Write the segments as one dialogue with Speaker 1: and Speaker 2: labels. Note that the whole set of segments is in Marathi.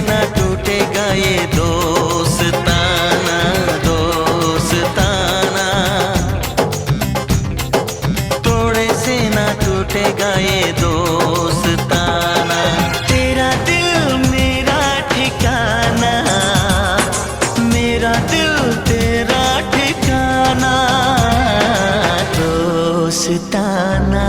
Speaker 1: ना टूटेगा ये दोस्ताना दोस्ताना, तोड़े से ना टूटेगा ये दोस्ताना। तेरा दिल मेरा ठिकाना, मेरा दिल तेरा ठिकाना, दोस्ताना।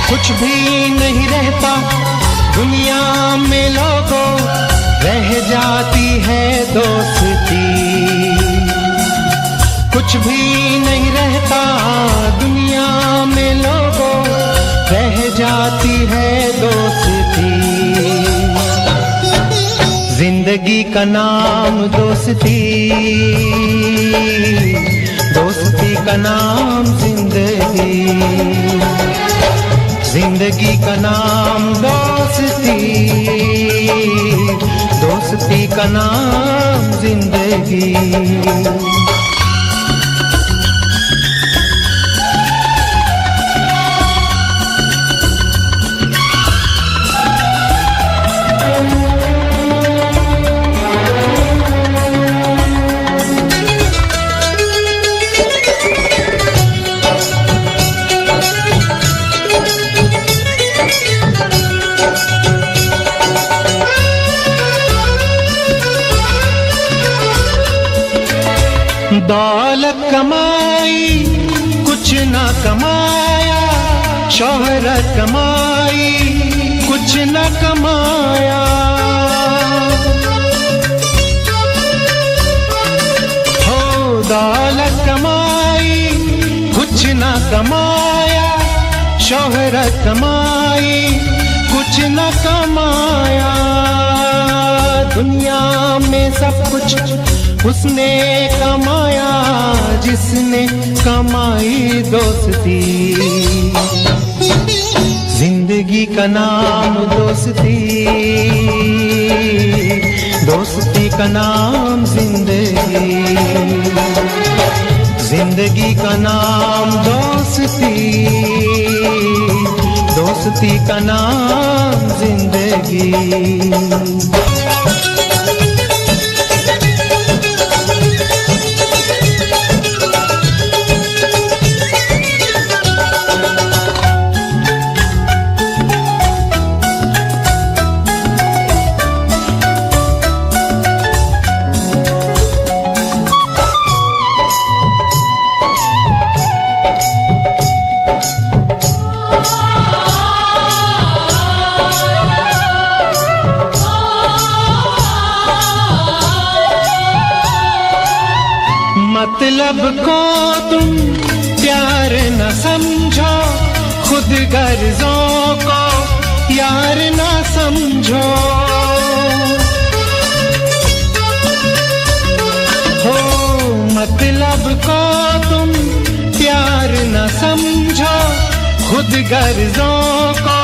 Speaker 2: कुछ भी नहीं रहता दुनिया में लोगों, रह जाती है दोस्ती। कुछ भी नहीं रहता दुनिया में लोगों, रह जाती है दोस्ती। जिंदगी का नाम दोस्ती, दोस्ती का नाम जिंदगी, जिंदगी का नाम दोस्ती, दोस्ती का नाम जिंदगी। दौलत कमाई कुछ ना कमाया, शोहरत कमाई कुछ न कमाया। हो दौलत कमाई कुछ न कमाया, शोहरत कमाई कुछ न कमाया। दुनिया में सब कुछ उसने कमाया जिसने कमाई दोस्ती। जिंदगी का नाम दोस्ती, दोस्ती का नाम जिंदगी, जिंदगी का नाम दोस्ती, दोस्ती का नाम जिंदगी। मतलब को तुम प्यार न समझो, खुद गर्जों को यार न समझो। हो मतलब को तुम प्यार न समझो, खुद गर्जों को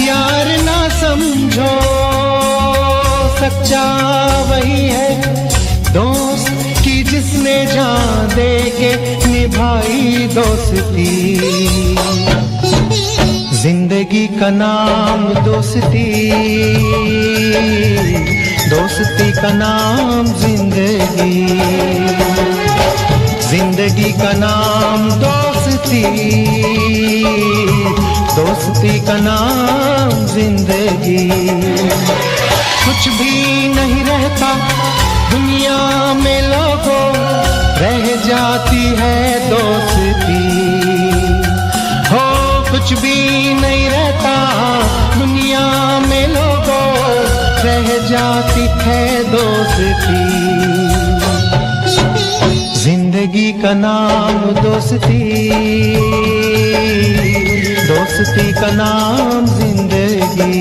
Speaker 2: यार न समझो। सच्चा वही है दोस्त की जिसने जान दे के निभाई दोस्ती। जिंदगी का नाम दोस्ती, दोस्ती का नाम जिंदगी, जिंदगी का नाम दोस्ती, दोस्ती का नाम जिंदगी। कुछ भी नहीं रहता दुनिया में लोगों, रह जाती है दोस्ती। हो जिंदगी का नाम दोस्ती, दोस्ती का नाम जिंदगी,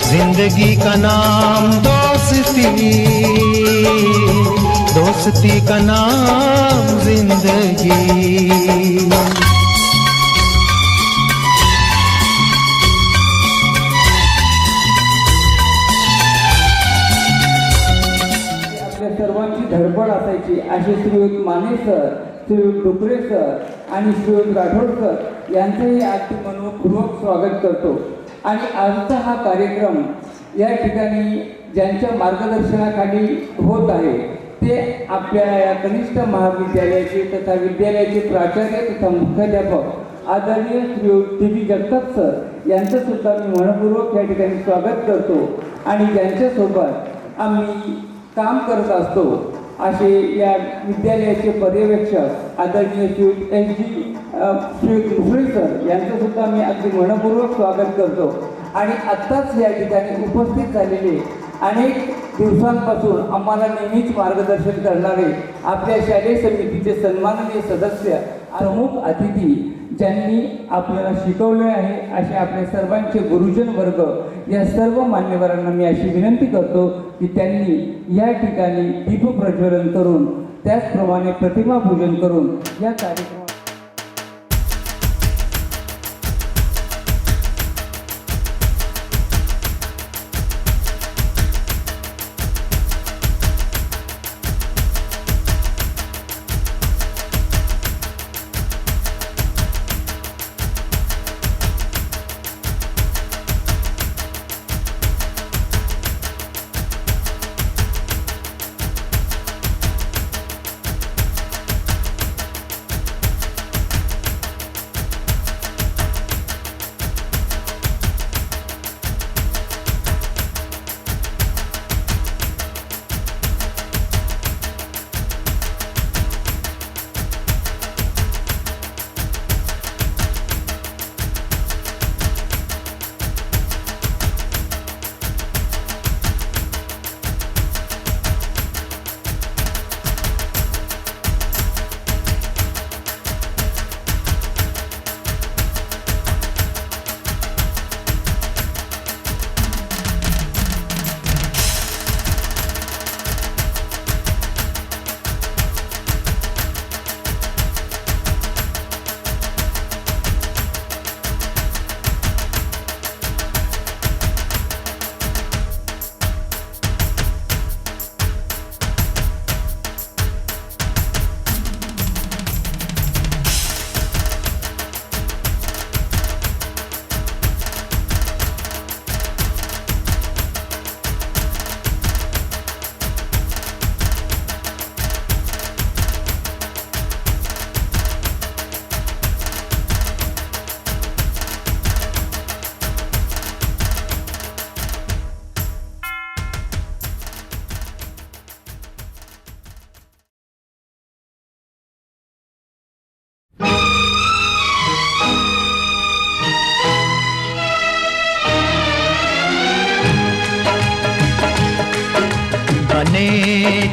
Speaker 2: जिंदगी का नाम दोस्ती, दोस्ती का नाम जिंदगी।
Speaker 3: सर्वांची धडपड असायची असे श्रीयुत माने सर, श्रीयुत डुकरे सर आणि श्रीयुत राठोड सर यांचंही अगदी मनपूर्वक स्वागत करतो। आणि आजचा हा कार्यक्रम या ठिकाणी ज्यांच्या मार्गदर्शनाखाली होत आहे ते आपल्या या कनिष्ठ महाविद्यालयाचे तथा विद्यालयाचे प्राचार्य तथा मुख्याध्यापक आदरणीय श्रीयुत टी बी जगताप सर यांचं सुद्धा मी मनपूर्वक या ठिकाणी स्वागत करतो। आणि ज्यांच्यासोबत आम्ही काम करत असतो असे या विद्यालयाचे पर्यवेक्षक आदरणीय श्रीयुत एस जी श्रीयुत मुसळे सर यांचं सुद्धा मी अगदी मनपूर्वक स्वागत करतो। आणि आत्ताच या ठिकाणी उपस्थित झालेले अनेक दिवसांपासून आम्हाला नेहमीच मार्गदर्शन करणारे आपल्या शालेय समितीचे सन्माननीय सदस्य प्रमुख अतिथी ज्यांनी आपल्याला शिकवले आहे असे आपले सर्वांचे गुरुजन वर्ग या सर्व मान्यवरांना मी अशी विनंती करतो की त्यांनी या ठिकाणी दीप प्रज्वलन करून त्याचप्रमाणे प्रतिमा पूजन करून या कार्यक्रमात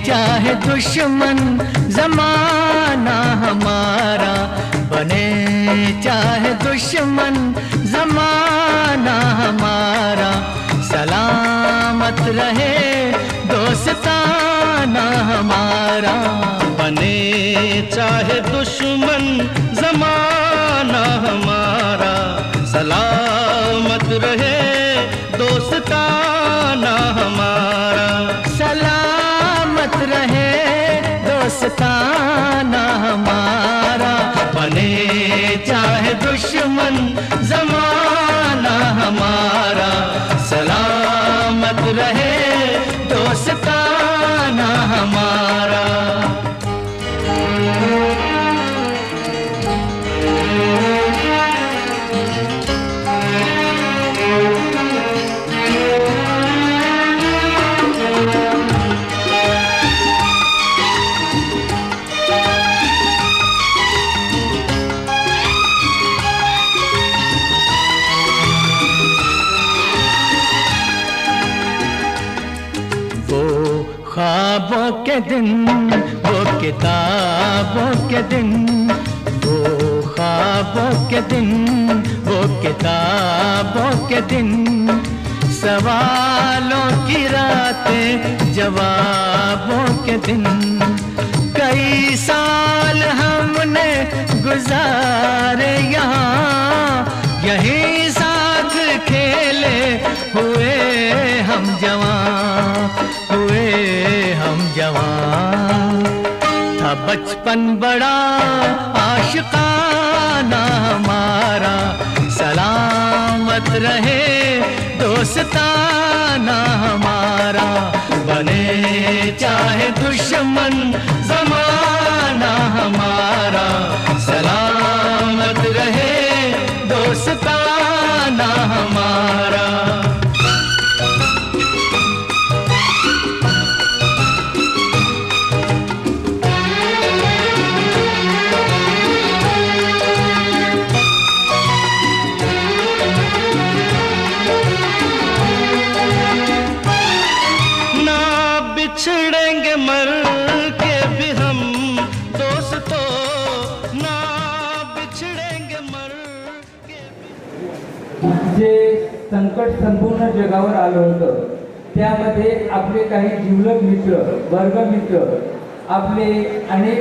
Speaker 1: चाहे दुश्मन जमाना हमारा, बने चाहे दुश्मन जमाना हमारा, सलामत रहे दोस्ताना हमारा।
Speaker 4: बने चाहे दुश्मन जमाना हमारा, सलामत रहे दोस्ताना हमारा।
Speaker 1: सलामत रहे दोस्ताना हमारा,
Speaker 4: बने चाहे दुश्मन जमाना हमारा, सलामत रहे दोस्ताना हमारा।
Speaker 1: के दिन, वो किताबों के दिन, वो ख्वाबों के दिन, वो किताबों के दिन, सवालों की रातें जवाबों के दिन। कई साल हमने गुजारे यहाँ, यही साथ खेले हुए हम जवां, हुए हम जवां। था बचपन बड़ा आशिकाना हमारा, सलामत रहे दोस्ताना हमारा। बने चाहे दुश्मन ज़माना हमारा, सलामत रहे दोस्ताना हमारा।
Speaker 4: बिछड़ेंगे मर के भी हम दोस्तों, ना बिछड़ेंगे मर के भी।
Speaker 3: जे संकट संपूर्ण जगावर आलं होतं त्यामध्ये आपले काही जिवलग मित्र, वर्गमित्र, आपले अनेक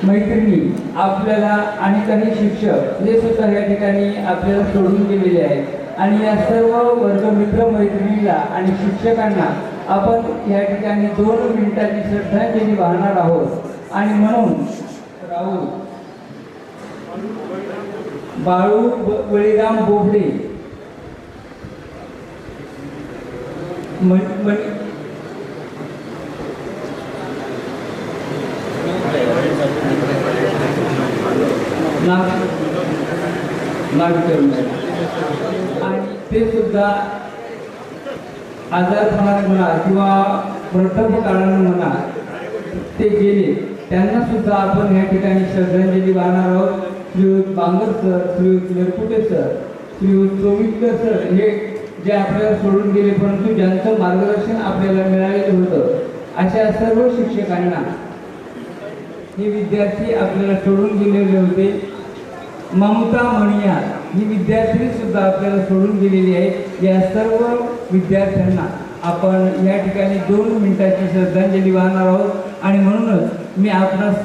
Speaker 3: मैत्रिणी, आपल्याला आणि काही शिक्षक हे सुद्धा या ठिकाणी आपल्याला सोडून गेलेले आहेत. आणि या सर्व वर्गमित्र मैत्रिणीला आणि शिक्षकांना आपण या ठिकाणी 2 मिनिटाची श्रद्धांजली वाहणार आहोत. आणि म्हणून राहुल बाळू बळीराम बोबडे, आणि ते सुद्धा आजारपणात म्हणा किंवा वृद्धापकाळानं म्हणा ते गेले, त्यांना सुद्धा आपण या ठिकाणी श्रद्धांजली वाहणार आहोत. श्रीयुत बांगर सर, श्रीयुत नरपुटे सर, श्रीयुत चोवितकर सर हे जे आपल्याला सोडून गेले, परंतु ज्यांचं मार्गदर्शन आपल्याला मिळालेलं होतं, अशा सर्व शिक्षकांना, हे विद्यार्थी आपल्याला सोडून गेलेले होते. ममता मणिया ही विद्यार्थी सुद्धा आपल्याला सोडून गेलेली आहे. या सर्व विद्यार्थ्यांना आपण या ठिकाणी 2 मिनिटाची श्रद्धांजली वाहणार आहोत. आणि म्हणूनच मी आपणास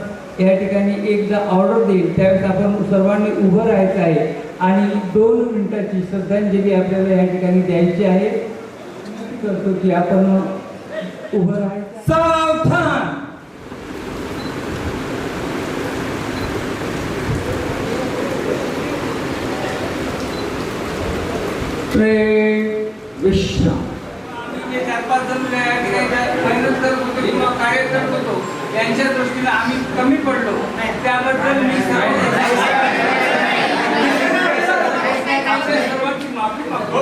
Speaker 3: या ठिकाणी एकदा ऑर्डर देईल, त्यावेळेस आपण सर्वांनी उभं राहायचं आहे आणि 2 मिनिटाची श्रद्धांजली आपल्याला या ठिकाणी द्यायची आहे. करतो की आपण उभं राहायचं. सावधान. विश्राम.
Speaker 5: जे 4-5 जण मेहनत करत होतो किंवा कार्य करत होतो यांच्या दृष्टीने आम्ही कमी पडलो, त्याबद्दल मी सर्वांची माफी मागतो.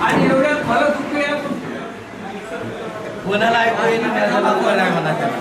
Speaker 5: आणि एवढ्या फलचुक्या
Speaker 4: कोणाला ऐकू येईल त्याचा दाखवायला आहे म्हणा त्याला.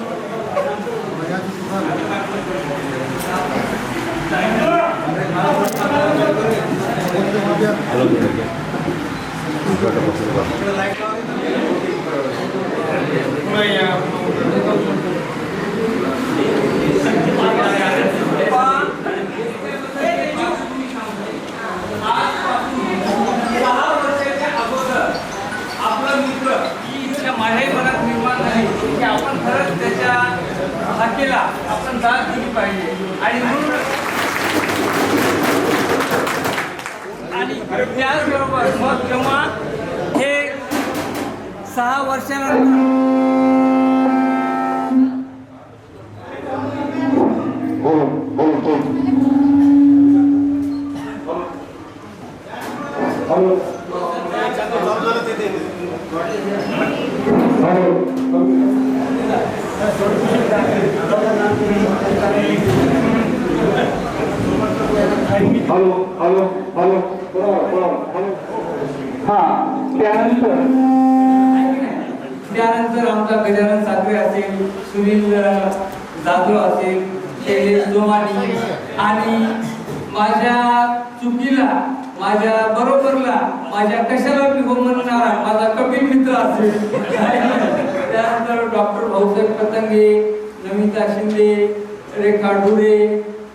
Speaker 5: मनात निर्माण झाली की आपण खरंच त्याच्या हाकेला आपण दाद दिली पाहिजे. आणि म्हणून आणि त्याचबरोबर मग जेव्हा हे 6 वर्षानंतर
Speaker 3: हा, त्या
Speaker 5: आमचा गजानन साखरे असेल, सुनील जाधव असेल, शैलेश जोमानी आणि माझ्या चुकीला, माझ्या बरोबरला, माझ्या कशाला मी हो म्हणणारा माझा कपिल मित्र असेल, त्यानंतर डॉक्टर भाऊसाहेब पतंगे, नमिता शिंदे, रेखा ढुरे,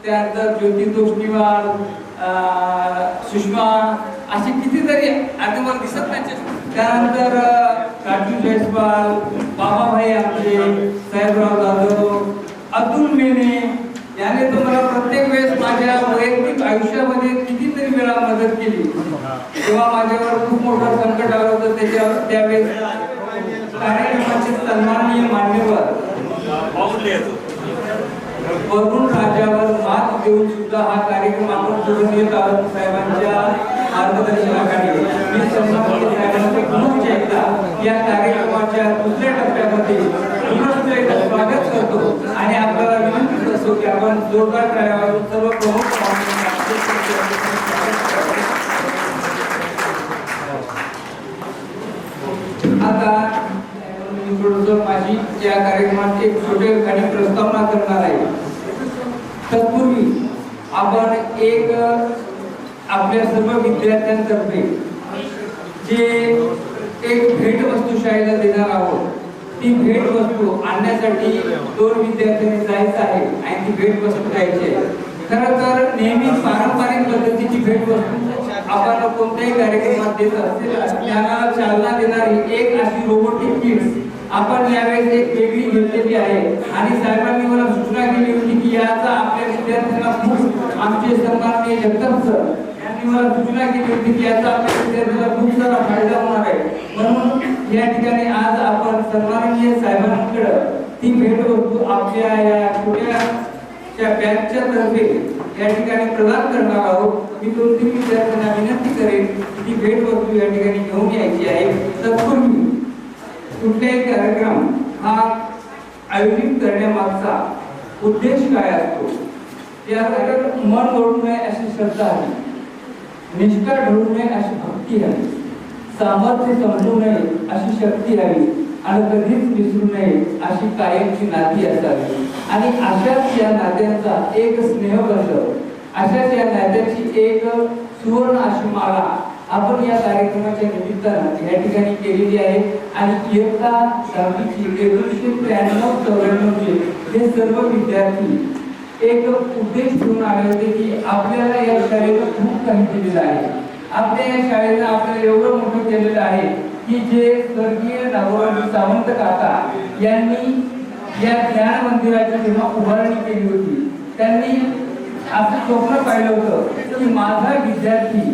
Speaker 5: त्यानंतर ज्योती तोष्णीवाल, सुषमा, असे कितीतरी आता मला दिसत नाही. त्यानंतर राजू जयस्वाल, बाबाभाई आमचे, साहेबराव जाधव, अतुल मेने याने तर मला प्रत्येक वेळेस माझ्या वैयक्तिक आयुष्यामध्ये कितीतरी वेळा मदत केली. तेव्हा माझ्यावर खूप मोठं संकट आलं होतं. त्यावेळेस कार्यक्रमाचे सन्माननीय मान्यवर वरुण राजावर मात देऊन सुद्धा हा कार्यक्रम आपण पुढे नेत आहोत. साहेबांच्या मार्गदर्शनाखाली मी सन्माननीय साहेबांचे पुनश्च एकदा या कार्यक्रमाच्या दुसऱ्या टप्प्यामध्ये पुनश्च एकदा स्वागत करतो आणि आपल्याला विनंती करतो की आपण जोरदार करावं. सर्व प्रमुख आता माझी या कार्यक्रमात एक छोटे आणि प्रस्तावना करणार आहे. तत्पूर्वी आपण एक आपल्या सर्व विद्यार्थ्यांतर्फे जे एक भेट वस्तू शाळेला देणार आहोत, ती भेट वस्तू आणण्यासाठी 2 विद्यार्थ्यांनी जायचं आहे आणि ती भेट वस्तू द्यायची आहे. खरं तर नेहमी पारंपरिक पद्धतीची भेट वस्तू आपण कोणत्याही कार्यक्रमात देत असतील, त्याला चालना देणारी एक अशी रोबोटिक किट्स आपण यावेळेस एक वेगळी घेतलेली आहे. आणि साहेबांनी मला सूचना केली होती की याचा आपल्या विद्यार्थ्यांना खूप, आमचे सन्माननीय जगताप सर यांनी मला सूचना केली होती की याचा आपल्या विद्यार्थ्यांना खूप सारा फायदा होणार आहे. म्हणून या ठिकाणी आज आपण सन्माननीय साहेबांकडे ती भेटवस्तू आपल्या या छोट्या बॅचच्या तर्फे या ठिकाणी प्रदान करणार आहोत. मी 2-3 विद्यार्थ्यांना विनंती करेन की ती भेटवस्तू या ठिकाणी घेऊन यायची आहे. तत्पूर्वी कुठलाही कार्यक्रम हा आयोजित करण्यामागचा उद्देश काय असतो, यासाठी मन ओढू नये अशी श्रद्धा हवी, निष्ठा ढळू नये अशी भक्ती हवी, सामर्थ्य समजू नये अशी शक्ती हवी आणि कधीच विसरू नये अशी कायमची नाती असावी. आणि अशाच या नात्यांचा एक स्नेहबंध, अशाच या नात्याची एक सुवर्ण अशी माळा आपण या कार्यक्रमाच्या निमित्तानं या ठिकाणी केलेली आहे. आणि इयत्ता 10वीची 1993-94 हे सर्व विद्यार्थी एक उद्देश घेऊन आले होते की आपल्याला या शाळेला खूप काही दिलेलं आहे, आपल्या या शाळेनं आपल्याला एवढं मोठं केलेलं आहे की जे स्वर्गीय नागोराव सावंत काका यांनी या ज्ञान मंदिराची जेव्हा उभारणी केली होती, त्यांनी असं स्वप्न पाहिलं होतं की माझा विद्यार्थी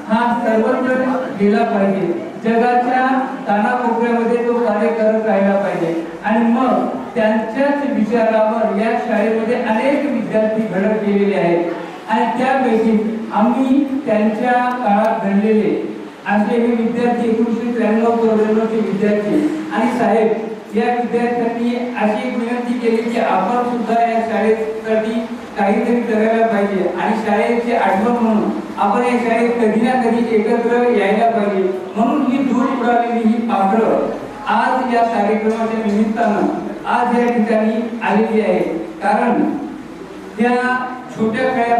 Speaker 5: हा सर्वत्र गेला पाहिजे, जगाच्या कानाकोपऱ्यामध्ये तो कार्य करत राहिला पाहिजे. आणि मग त्यांच्याच विचारावर या शाळेमध्ये अनेक विद्यार्थी घडत गेलेले आहेत. आणि त्यापैकी आम्ही त्यांच्या काळात घडलेले असे हे विद्यार्थी 1993-94 विद्यार्थी आणि साहेब या विद्यार्थ्यांनी अशी एक विनंती केली की आपण सुद्धा या शाळेसाठी काहीतरी करायला पाहिजे आणि शाळेची आठवण म्हणून आपण या शाळेत कधी ना कधी एकत्र यायला पाहिजे. म्हणून ही दूर उडालेली ही पाखरं आज या कार्यक्रमाच्या निमित्तानं आज या ठिकाणी आलेली आहे. कारण त्या छोट्या काळ्या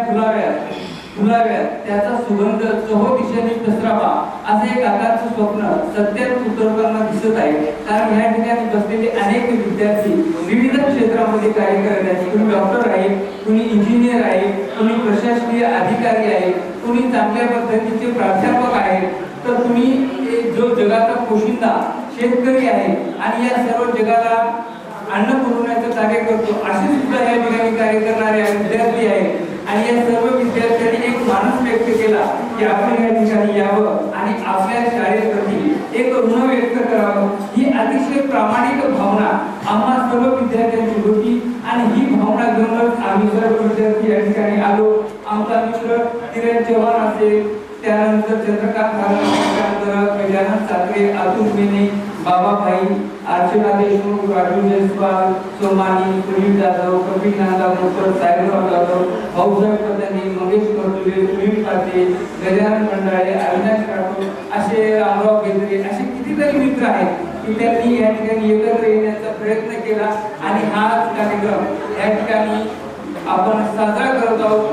Speaker 5: फुलाव्यात त्याचा सुगंध चहू दिशेने पसरावा असं एक काकाचं स्वप्न सत्यात उतरताना दिसत आहे. कारण या ठिकाणी बसलेले अनेक विद्यार्थी विविध क्षेत्रामध्ये कार्य करत आहेत. कुणी डॉक्टर आहे, कुणी इंजिनियर आहे, कुणी प्रशासकीय अधिकारी आहे, कुणी चांगल्या पद्धतीचे प्राध्यापक आहेत, तर कुणी जो जगाचा पोशिंदा शेतकरी आहे आणि या सर्व जगाला अन्न पुरवण्याचं कार्य करतो असे सुद्धा या ठिकाणी कार्य करणारे विद्यार्थी आहेत. आणि या सर्व विद्यार्थ्यांनी एक मानस व्यक्त केला की आपण या ठिकाणी यावं आणि आपल्या शाळेप्रती एक ऋण व्यक्त करावं. ही अतिशय प्रामाणिक भावना आम्हा सर्व विद्यार्थ्यांची होती आणि ही भावना घेऊनच आम्ही सर्व विद्यार्थी या ठिकाणी आलो. आमचा मित्र किरण चव्हाण असेल, त्यानंतर चंद्रकांत गजानन साखरे, अतुल मेने, बाबाभाई, अर्चना देशमुख, राजू जयस्वाल, सोमानी, सुनील जाधव, कपिल नांदापूरकर, साहेबराव जाधव, भाऊसाहेब पतंगे, मंगेश करतुले, सुनील पाटे, गजानन मंडळे, अविनाश राठोड, असे रामराव गेजरे, असे कितीतरी मित्र आहेत की त्यांनी या ठिकाणी एकत्र येण्याचा प्रयत्न केला आणि हा कार्यक्रम या ठिकाणी आपण साजरा करत आहोत.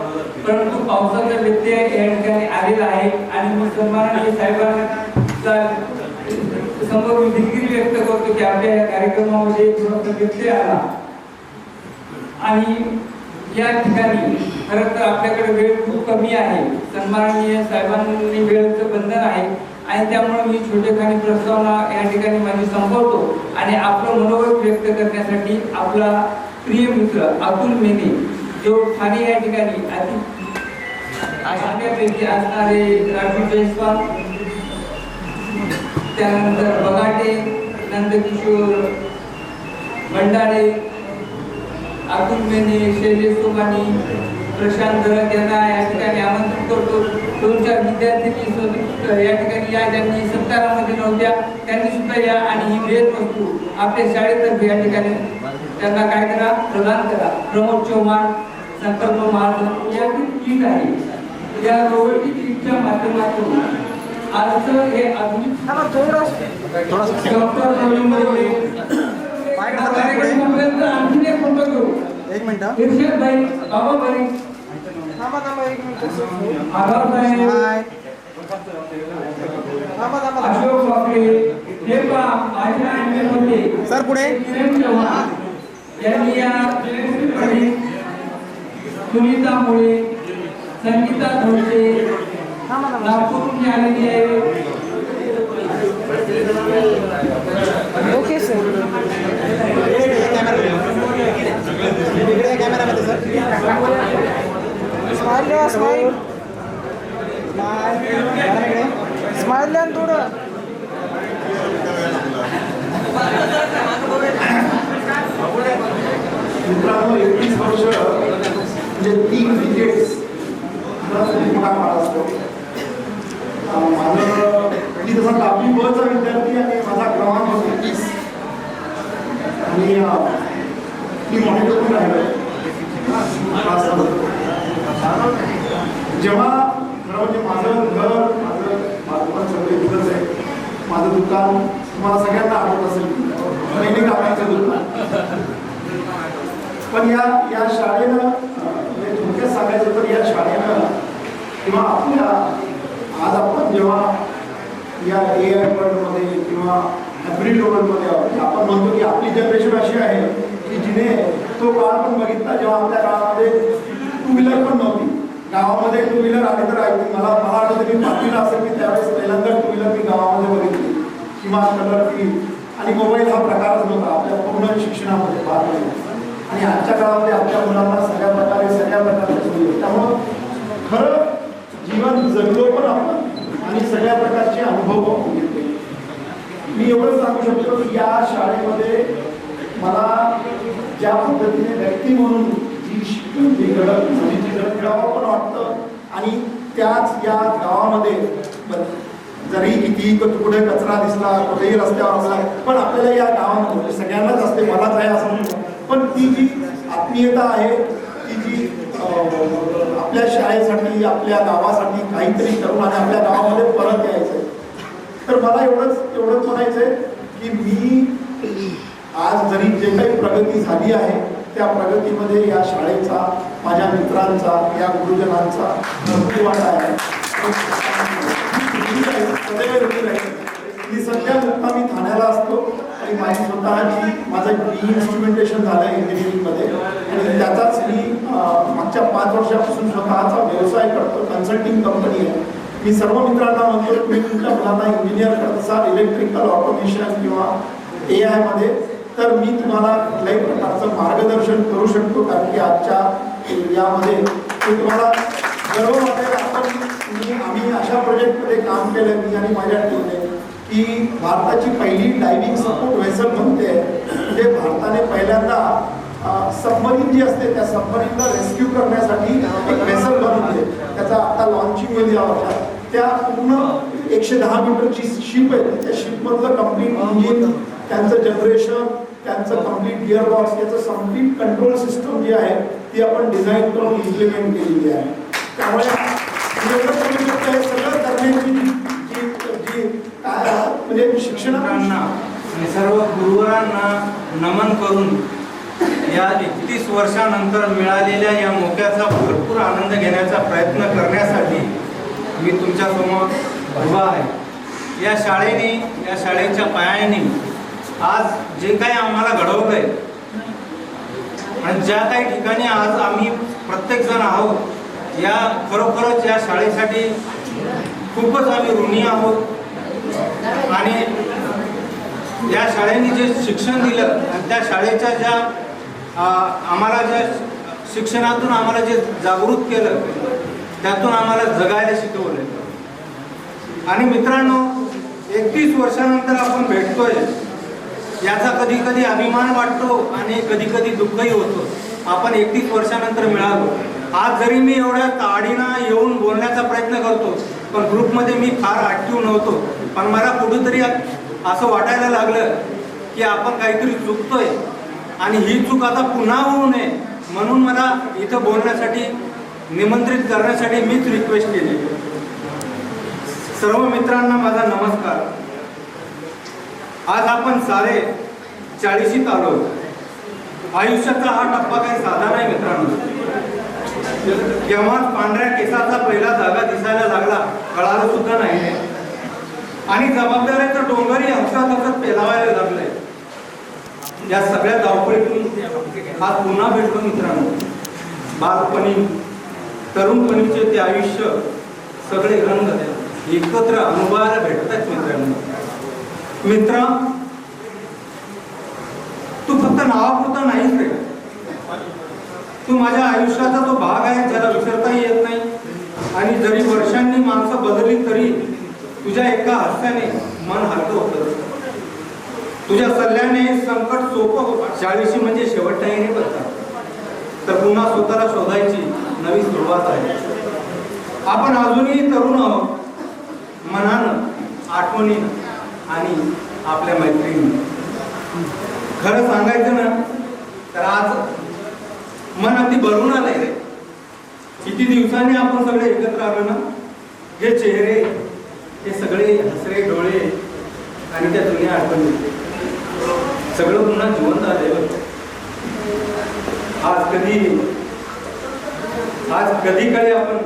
Speaker 5: परंतु पावसाचा व्यत्यय या ठिकाणी आलेला आहे आणि मी सन्माननीय साहेबांचा समोर मी दिलगिरी व्यक्त करतो की आपल्या या कार्यक्रमामध्ये थोडासा व्यत्यय आला आणि या ठिकाणी खरं तर आपल्याकडे वेळ खूप कमी आहे. सन्माननीय साहेबांनी वेळेचं बंधन आहे आणि त्यामुळे मी छोटेखानी प्रस्तावना या ठिकाणी माझी संपवतो आणि आपलं मनोगत व्यक्त करण्यासाठी आपला प्रिय मित्र अतुल मेने जो ठाणे या ठिकाणी चांगल्यापैकी असणारे राजू जयस्वाल, त्यानंतर बगाटे, नंदकिशोर भंडारे, अतुल मेने, शैलेश सोमानी, प्रशांत दरक यांना या ठिकाणी आमंत्रित करतो. 2-4 विद्यार्थी या ठिकाणी या ज्यांनी सत्कारामध्ये नव्हत्या त्यांनी सुद्धा या आणि ही भेटवस्तू आपल्या शाळेतर्फे या ठिकाणी त्यांना काय करा, प्रदान करा. प्रमोद चव्हाण, संकल्प महाजन या किट आहे. या रोबोटिक किटच्या माध्यमातून आजचं हे आधुनिक डॉक्टर नवीन कार्यक्रमापर्यंत आणखी एक फोटो घेऊ.
Speaker 6: एक मिनिट
Speaker 5: इर्षद भाई, बाबा भाई, आगाव साहेब, अशोक बापरे, हे पहा माझ्या अंगणमध्ये
Speaker 6: सर पुढे
Speaker 5: किरण चव्हाण यांनी या सुनीता मुळे, संगीता धोटे नागपूरहून आलेली आहे.
Speaker 6: ओके सर इकडे कॅमेरामध्ये सर स्माइल द्या, स्माइल स्माइल द्या थोडं.
Speaker 7: मित्रांनो 21 वर्ष म्हणजे 3 डिकेट्स मोठा काळ असतो. माझं मी तसा 10वी ब चा विद्यार्थी आणि माझा क्रमांक होता 30 आणि मी मॉनिटर पण राहिलो. जेव्हा खरं म्हणजे माझं घर माझं बालपण सगळं इथंच आहे. माझं दुकान तुम्हाला सगळ्यांना आठवत असेल, पहिली कामाचं दुकान. पण या शाळेनं थोडक्यात सांगायचं तर या शाळेनं किंवा आपल्या आज आपण जेव्हा या AI वर्ल्डमध्ये किंवा हायब्रिड वर्ल्डमध्ये आहोत, आपण म्हणतो की आपली जनरेशन अशी आहे की जिने तो काळ पण बघितला जेव्हा आपल्या काळामध्ये 2 व्हीलर पण नव्हती. गावामध्ये 2 व्हीलर आली तर मला आठवतं की 5वीला असेल की त्यावेळेस पहिल्यांदा 2 व्हीलर मी गावामध्ये बघितली किंवा कलर टी आणि मोबाईल हा प्रकारच नव्हता आपल्या पूर्ण शिक्षणामध्ये भारतामध्ये. आणि आजच्या काळामध्ये आपल्या मुलांना सगळ्या प्रकारच्या सोयी. त्यामुळं खरं जीवन जगलो पण आपण आणि सगळ्या प्रकारचे अनुभव घेतले. मी एवढंच सांगू शकतो की या शाळेमध्ये मला ज्या पद्धतीने व्यक्ती म्हणून जी घडत जी घडावं पण वाटतं आणि त्याच या गावामध्ये जरी किती कुठे कचरा दिसला कुठेही रस्त्यावर असला पण आपल्याला या गावामध्ये सगळ्यांनाच असते, मलाच आहे असं म्हणतो, पण ती जी आत्मीयता आहे ती जी आपल्या शाळेसाठी आपल्या गावासाठी काहीतरी करून आणि आपल्या गावामध्ये परत यायचं. तर मला एवढंच म्हणायचं आहे की मी आज जरी जे काही प्रगती झाली आहे त्या प्रगतीमध्ये या शाळेचा, माझ्या मित्रांचा, या गुरुजनांचा भरपूर वाटा आहे. मी सध्या मुक्कामी ठाण्याला असतो आणि माझी स्वतःची माझं इन्स्ट्रुमेंटेशन झालं आहे इंजिनिअरिंगमध्ये आणि त्याचाच मी मागच्या 5 वर्षापासून स्वतःचा व्यवसाय करतो. कन्सल्टिंग कंपनी आहे. मी सर्व मित्रांना म्हणतो तुम्ही तुमच्या मुलांना इंजिनियर करत असाल इलेक्ट्रिकल ऑटोमेशन किंवा AI मध्ये तर मी तुम्हाला कुठल्याही प्रकारचं मार्गदर्शन करू शकतो. कारण की आजच्या यामध्ये मी तुम्हाला गर्व वाटेल आम्ही अशा प्रोजेक्टमध्ये काम केलं मी आणि माझ्या टीमने की भारताची पहिली डायव्हिंग सपोर्ट व्हेसल बनते. म्हणजे भारताने पहिल्यांदा सबमरीन जी असते त्या सबमरीनला रेस्क्यू करण्यासाठी एक व्हेसल बनवते. त्याचा आता लॉन्चिंग होईल या वर्षात. त्या पूर्ण 110 मीटरची शिप आहे. त्या शिपमधलं कम्प्लीट इंजिन, त्यांचं जनरेशन, त्यांचं कम्प्लीट गिअर बॉक्स, याचं कम्प्लीट कंट्रोल सिस्टम जी आहे ती आपण डिझाईन करून इम्प्लिमेंट केलेली आहे. त्यामुळे सगळं करण्याची जी काय म्हणजे शिक्षणात
Speaker 8: आणि सर्व गुरुवरांना नमन करून या 31 वर्षानंतर मिळालेल्या या मोक्याचा भरपूर आनंद घेण्याचा प्रयत्न करण्यासाठी मी तुमच्यासमोर उभा आहे। या शाळेच्या पायाने आज जे काही आम्हाला घडवलं आहे आणि ज्या काही ठिकाणी आज आम्ही प्रत्येकजण आहोत, या खरोखरच या शाळेसाठी खूपच आम्ही ऋणी आहोत। आणि या शाळेने जे शिक्षण दिलं आणि त्या शाळेच्या ज्या आम्हाला ज्या शिक्षणातून आम्हाला जे जागृत केलं त्यातून आम्हाला जगायला शिकवलं। आणि मित्रांनो, 31 वर्षानंतर आपण भेटतोय याचा कधी कधी अभिमान वाटतो आणि कधी कधी दुःखही होतो। आपण 31 वर्षानंतर मिळालो। आज जरी मी एवढ्या ताडीनं येऊन बोलण्याचा प्रयत्न करतो, पण ग्रुपमध्ये मी फार ॲक्टिव्ह नव्हतो, पण मला कुठेतरी असं वाटायला लागलं की आपण काहीतरी चुकतोय आणि ही चूक आता पुन्हा होऊ नये म्हणून मला इथं बोलण्यासाठी निमंत्रित करण्यासाठी मीच रिक्वेस्ट केली। सर्व मित्रांना माझा नमस्कार। आज आपण सारे 40शीत आलो। आयुष्याचा हा टप्पा काही साधा नाही मित्रांनो। केव्हाच पांढऱ्या केसाचा पहिला धागा दिसायला लागला कळालं सुद्धा नाही आणि जबाबदारीचं डोंगरही हसत पेलावायला लागले। या सगळ्या धावपळीतून आज पुन्हा भेटलो मित्रांनो। बालपणी तरुणपणीचे ते आयुष्य सगळे रंग एकत्र अनुभवायला भेटतात मित्रांनो। मित्र, तू फक्त नावापुरता नाहीच रे, तू माझ्या आयुष्याचा तो भाग आहे ज्याला विसरताही येत नाही। आणि जरी वर्षांनी माणसं बदलली तरी तुझ्या एका हास्याने मन हलकं होतं। तुझ्या सल्ल्याने संकट सोपं होतं। 40शी म्हणजे शेवट नाही रे बघता, तर पुन्हा स्वतःला शोधायची नवी सुरुवात आहे। आपण अजूनही तरुण आहोत, मनानं, आठवणीनं आणि आपल्या मैत्रिणीनं। खरं सांगायचं ना तर आज मन अगदी भरून आलंय रे। किती दिवसांनी आपण सगळे एकत्र आलो ना। हे चेहरे, हे सगळे हसरे डोळे आणि त्या जुन्या आठवणी सगळं पुन्हा जिवंत आलंय। आज कधी काही आपण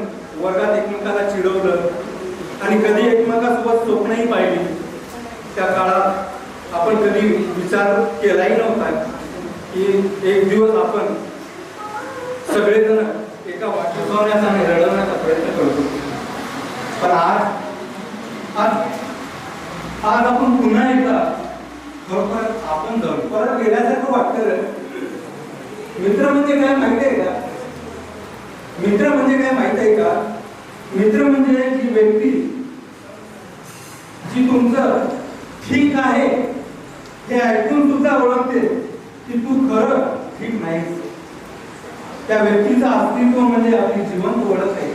Speaker 8: वर्गात एकमेकाला चिडवलं आणि कधी एकमेकासोबत स्वप्नही पाहिली। त्या काळात आपण कधी विचार केलाही नव्हता की एक दिवस आपण सगळेजण एका वाटेत जाण्याचा आणि रडवण्याचा प्रयत्न करतो। पण आज आपण पुन्हा एकदा खरोखर आपण परत गेल्यासारखं वाटतं। मित्र म्हणजे काय माहिती आहे का? मित्र म्हणजे काय माहिती आहे का? मित्र म्हणजे ती व्यक्ती जी तुमचं ठीक आहे हे ऐकून सुद्धा ओळखते की तू खरं ठीक नाहीस। त्या व्यक्तीचं अस्तित्व म्हणजे आपली जिवंत ओळख आहे।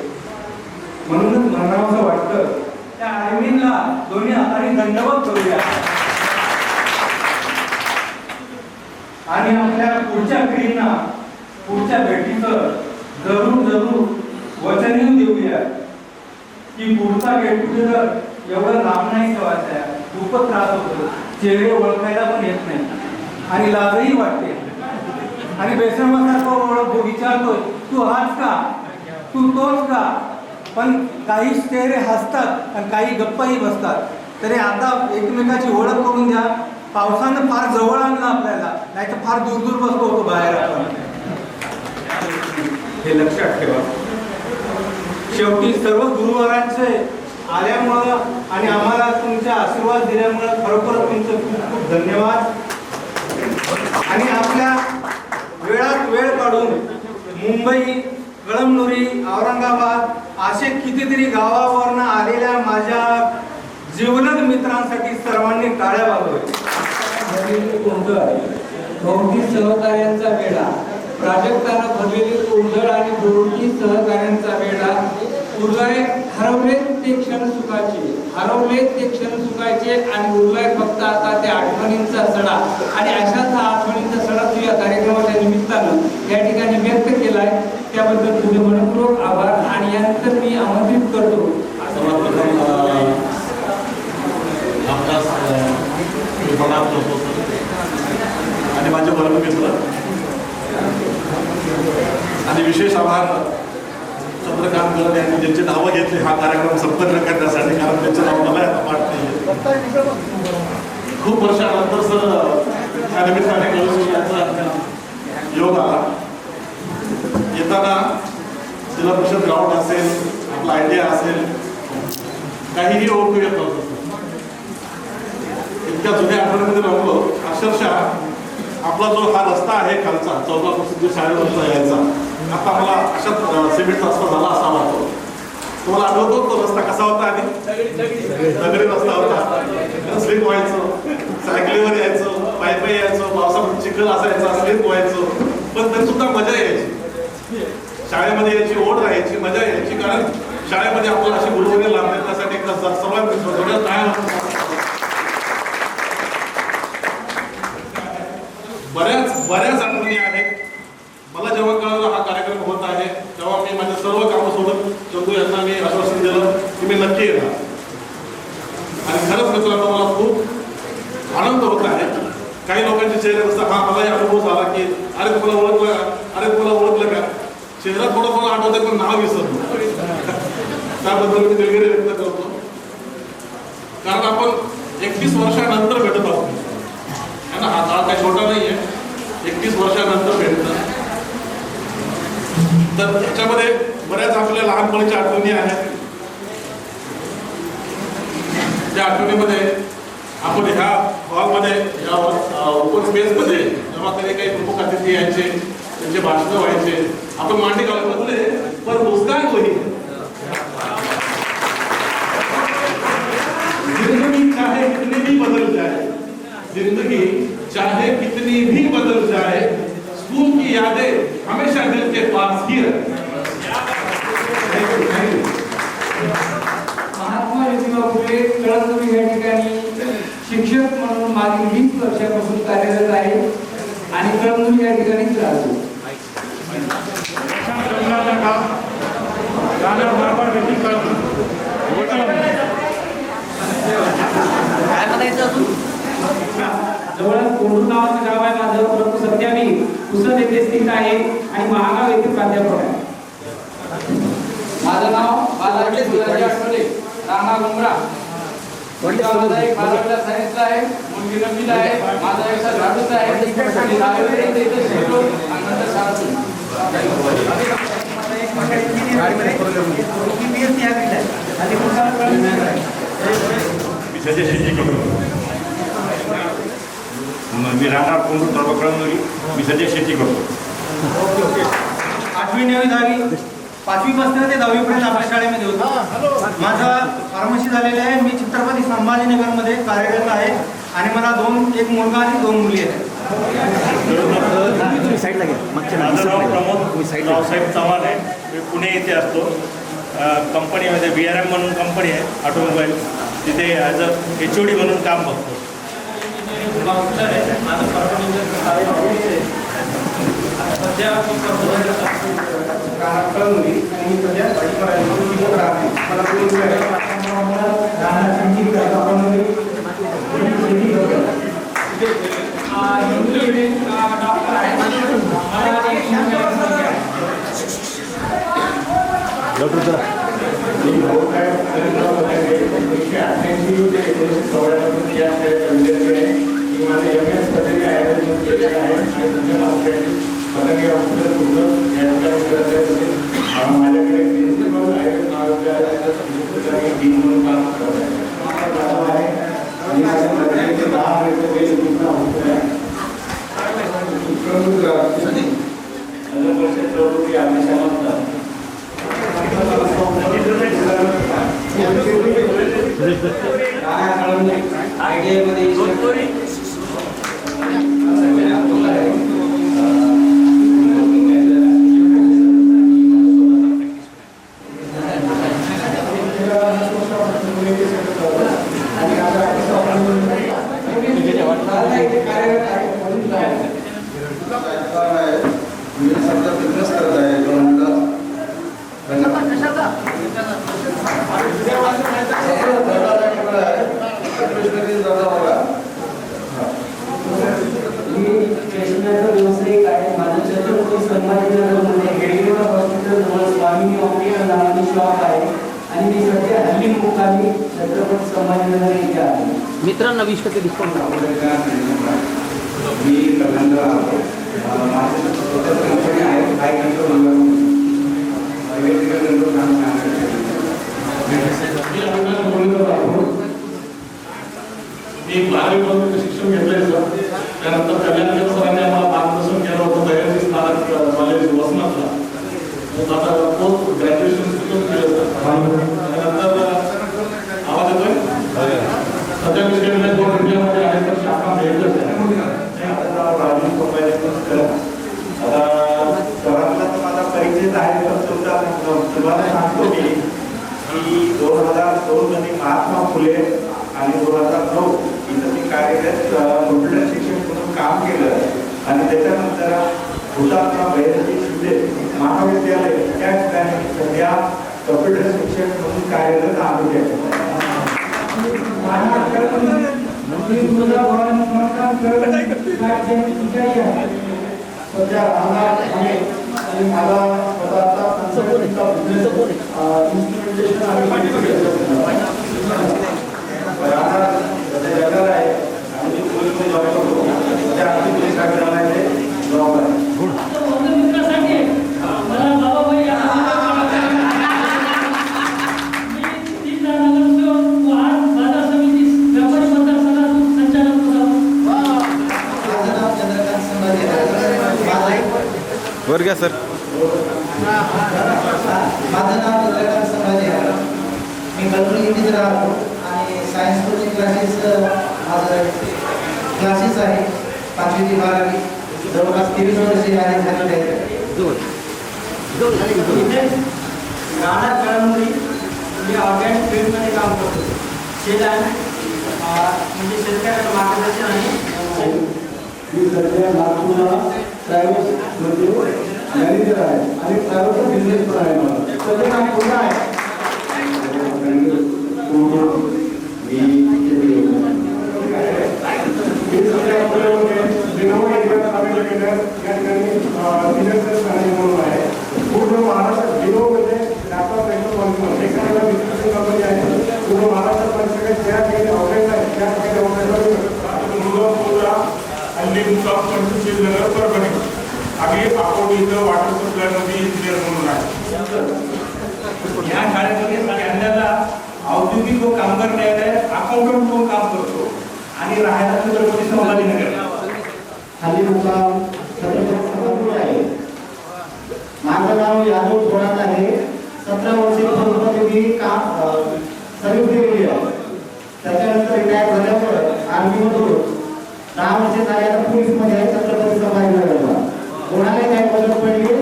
Speaker 8: म्हणूनच म्हणावंसं वाटतं त्या आर्मीला दोन्ही हाताने दंडवत करूया आणि आपल्या पुढच्या पिढींना पुढच्या भेटीचं जरूर वचनही देऊया की पुढचा गेट टुगेदर एवढं लांब नाही ठेवायचं आहे। खूपच त्रास होतो, चेहरे ओळखायला पण येत नाही आणि लाजही वाटते आणि बेसमासारखं विचारतोय तू हाच का, तू तोच का? पण काही चेहरे हसतात आणि काही गप्पाही बसतात। तरी आता एकमेकाची ओळख करून द्या। पावसानं फार जवळ आणलं आपल्याला, नाही तर फार दूर बसलो होतो बाहेर आपण। हे लक्षात ठेवा। शेवटी सर्व गुरुवारांचे आल्यामुळं आणि आम्हाला तुमचा आशीर्वाद दिल्यामुळं खरोखर तुमचं खूप धन्यवाद। आणि आपल्या वेळात वेळ काढून मुंबई, कळमनुरी, औरंगाबाद असे कितीतरी गावावरनं आलेल्या माझ्या जीवलग मित्रांसाठी सर्वांनी टाळ्या वाजवाव्या।
Speaker 5: भौतिक सहकार्यांचा वेळा, प्राजक्तानं भरलेली गोंधळ आणि भौतिक सहकार्यांचा वेळा, उरलाय हरवलेत ते क्षण सुखाचे आणि उरलाय फक्त आता त्या आठवणींचा सडा। आणि अशाच हा आठवणींचा सडा तू या कार्यक्रमाच्या निमित्तानं या ठिकाणी व्यक्त केलाय, त्याबद्दल तुझे मनपूर्वक आभार। आणि यानंतर मी आमंत्रित करतो
Speaker 7: पदार्थ होतो आणि माझे वर्गमित्र आणि विशेष आभार चंद्रकांत गरड यांनी ज्यांची नावं घेतली हा कार्यक्रम संपन्न करण्यासाठी, कारण त्यांचं नाव मला आता पाठ नाही. खूप वर्षानंतर सर त्या निमित्ताने कळून याचा योग आला. येताना जिल्हा परिषद ग्राउंड असेल, आपला आयडिया असेल, काहीही ओळखू येत नव्हतं. इतक्या जुन्या आठवड्यामध्ये रमलो. अक्षरशः आपला जो हा रस्ता आहे खालचा चौकापासून जो शाळेवरचा यायचा, आता मला अशाच सिमेंटचा रस्ता झाला असा वाटतो. तुम्हाला आठवतो तो रस्ता कसा होता आधी? दगडी रस्ता होता. स्लिप व्हायचं, सायकलीवर यायचं, पायी यायचं, पावसामध्ये चिखल असायचा, स्लिप व्हायचं, पण तरी सुद्धा मजा यायची. शाळेमध्ये यायची ओढ राहायची, मजा यायची, कारण शाळेमध्ये आपल्याला अशी गुरुवर्य लाभ देण्यासाठी एकदा सर्वात काय बऱ्याच आठवणी आहेत. मला जेव्हा कळलं हा कार्यक्रम होत आहे तेव्हा मी माझ्या सर्व कामं सोडून चंदू यांना मी आश्वासन दिलं की मी नक्की येणार. आणि खरंच मित्रांनो मला खूप आनंद होत आहे. काही लोकांचे चेहरे असतात, हा मलाही अनुभव झाला की अरे तुला ओळखलं का? चेहरा थोडं आठवतंय पण नाव विसरलो. त्याबद्दल मी दिलगिरी व्यक्त करतो, कारण आपण 31 वर्षानंतर भेटत आहोत. हा काळ काही छोटा नाही आहे. 31 वर्षानंतर भेटणं, तर त्याच्यामध्ये बऱ्याच आपल्या लहानपणीच्या आठवणी आहेत. त्या आठवणीमध्ये आपण ह्या हॉलमध्ये, या ओपन स्पेसमध्ये जेव्हा तरी काही प्रमुख अतिथी यायचे, त्यांचे भाषण व्हायचे, आपण मांडी घालून बसले पण मुस्कान होईल. जिंदगी चाहे कितनी भी बदल जाए, जिंदगी चाहे कितनी भी बदल जाए, स्कूल की यादें हमेशा दिल के पास ही रहे.
Speaker 5: महात्मा ज्योतिबा फुले कळमनुरी या ठिकाणी शिक्षक म्हणून मागील 20 वर्षापासून कार्यरत आहे आणि कळमनुरी या ठिकाणीच राहतो. जवळच कोंडूर नावाचं गाव आहे माझं, परंतु सध्या मी पुसद येथे स्थित आहे आणि महागाव येथे प्राध्यापक आहे. माझं नाव बालाजी सुधाजी आठवले, राणा गुमरा. माझा एक बारावीला सायन्सला आहे, मुलगी 9वीला आहे, माझा एक झाडूचा आहे. आणि 10वीपर्यंत इथे शिकलो आणि नंतर शाळेत.
Speaker 7: मी राहणार कोंडूर तालुका कळमनुरी. मी सध्या शेती करतो.
Speaker 8: ओके. 8वी 9वी 10वी 5वी पासून ते 10वी पर्यंत आपल्या शाळेमध्ये होतो. माझं फार्मसी झालेलं आहे. मी छत्रपती संभाजीनगरमध्ये कार्यरत आहे आणि मला एक मुलगा आणि 2 मुली आहेत.
Speaker 9: माझं नाव प्रमोद रावसाहेब चव्हाण आहे. मी पुणे येथे असतो. कंपनीमध्ये BRM म्हणून कंपनी आहे ऑटोमोबाईल, तिथे ॲज अ HOD म्हणून काम बघतो.
Speaker 5: संभाजीनगरमध्ये हेडगेवर हॉस्पिटलजवळ स्वामी ऑप्टिकल नावाची शॉप आहे आणि मी सध्या हल्ली मुक्कामी छत्रपती संभाजीनगर येथे आहे.
Speaker 6: मित्रांना 20% डिस्काउंट
Speaker 8: मी कल्याण राहतो. माझे स्वतःची कंपनी आहे बाईक कंट्रोल इलेक्ट्रिकल कंट्रोल काम करते.
Speaker 9: मी 12वीपर्यंत शिक्षण घेतलंय सर. त्यानंतर कल्याणकर सरांनी आम्हाला मार्गदर्शन केलं होतं दयाजी स्मारक कॉलेज वसमतला. आता पोस्ट ग्रॅज्युएशन तिथून केलं सर. त्यानंतर आवाज येतोय सध्या विषय 2 इंडियामध्ये आहे तर शाखा भेटत
Speaker 8: राजू आता सरांना तर माझा परिचय आहे पण तुमचा तुम्हाला सांगतो मी की 2002 मध्ये महात्मा फुले आणि 2009 इथं मी कार्यरत कॉम्प्युटर शिक्षक म्हणून काम केलं आणि त्याच्यानंतर हुतात्मा भैरजी शिंदे महाविद्यालय त्या ठिकाणी सध्या कॉम्प्युटर शिक्षक म्हणून कार्यरत आहे.
Speaker 7: सध्या राहणार आहे आणि मला स्वतःचा कन्सल्टंटचा बिझनेस इन्स्ट्रुमेंटेशन आणि राहणार जगाला आहे आणि मी पोलीसमध्ये जॉब करतो. सध्या आर्थिक पोलीस कार्यालयाचे जॉब आहे.
Speaker 10: वर घ्या सर.
Speaker 6: माझं नाव चंद्रकांत संभाजी आहे. मी कलबुर्गी येथेच राहतो आणि सायन्स कोचिंग क्लासेस आहे 5वी ते 12वी जवळपास 23 वर्षे झालेले आहेत.
Speaker 5: राहणार कळमनुरी मी ऑर्गॅनिक फील्डमध्ये काम करतो. शेत आहे म्हणजे शेतकऱ्यांना मार्गदर्शन आहे.
Speaker 7: मी सध्या नागपूरला ट्रॅव्हल्समध्ये मॅनेजर आहे आणि ट्रॅव्हलचा बिझनेस पण आहे. मला सध्या नागपूरला आहे. पूर्ण महाराष्ट्रात जिल्ह्यामध्ये लॅपटॉप टेक्नॉलॉजी कंपनी आहे. पूर्ण महाराष्ट्रात सगळ्यात ज्या काही आउटलेट आहेत त्या काही आउटलेटवर
Speaker 9: हल्ली मुक्काम पंचशील नगर परभणी आम्ही पाकोडी इथं वॉटर सप्लायमध्ये इंजिनियर म्हणून आहे.
Speaker 8: या शाळेमध्ये सगळ्यांना औद्योगिक व कामगार न्यायालयात अकाउंटंट म्हणून काम करतो आणि राहायला छत्रपती संभाजीनगर.
Speaker 7: खाली मुक्काम छत्रपती संभाजीनगर आहे. माझं नाव यादव थोरात आहे. 17 वर्षे पूर्वी मी काम सर्व्हिस केली आहे. त्याच्यानंतर रिटायर झाल्यावर आर्मीमधून 10 वर्षे झाले आता पोलीसमध्ये आहे छत्रपती संभाजीनगरला. कोणालाही काही मदत पडली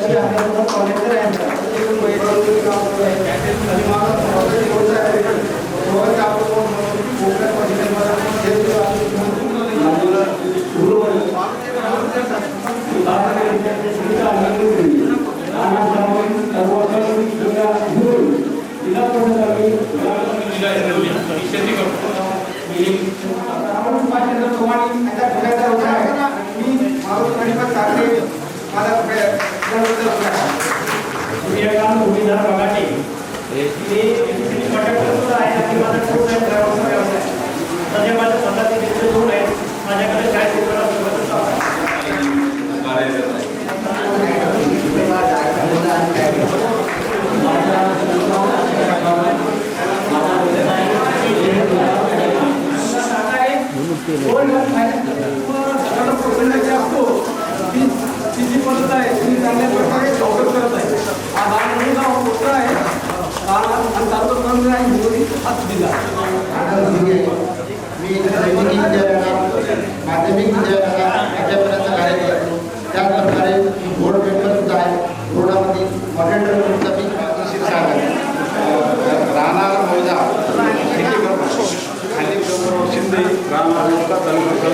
Speaker 7: तरी आपल्यासोबत कॉन्टॅक्ट करायचा. माध्यमिक अध्यापनाचं कार्य करतो. त्याचप्रकारे बोर्ड मेंबर सुद्धा आहे. बोर्डामध्ये मॉडेरेटर
Speaker 10: राहणार मौजा शिंदे राहणार तालुका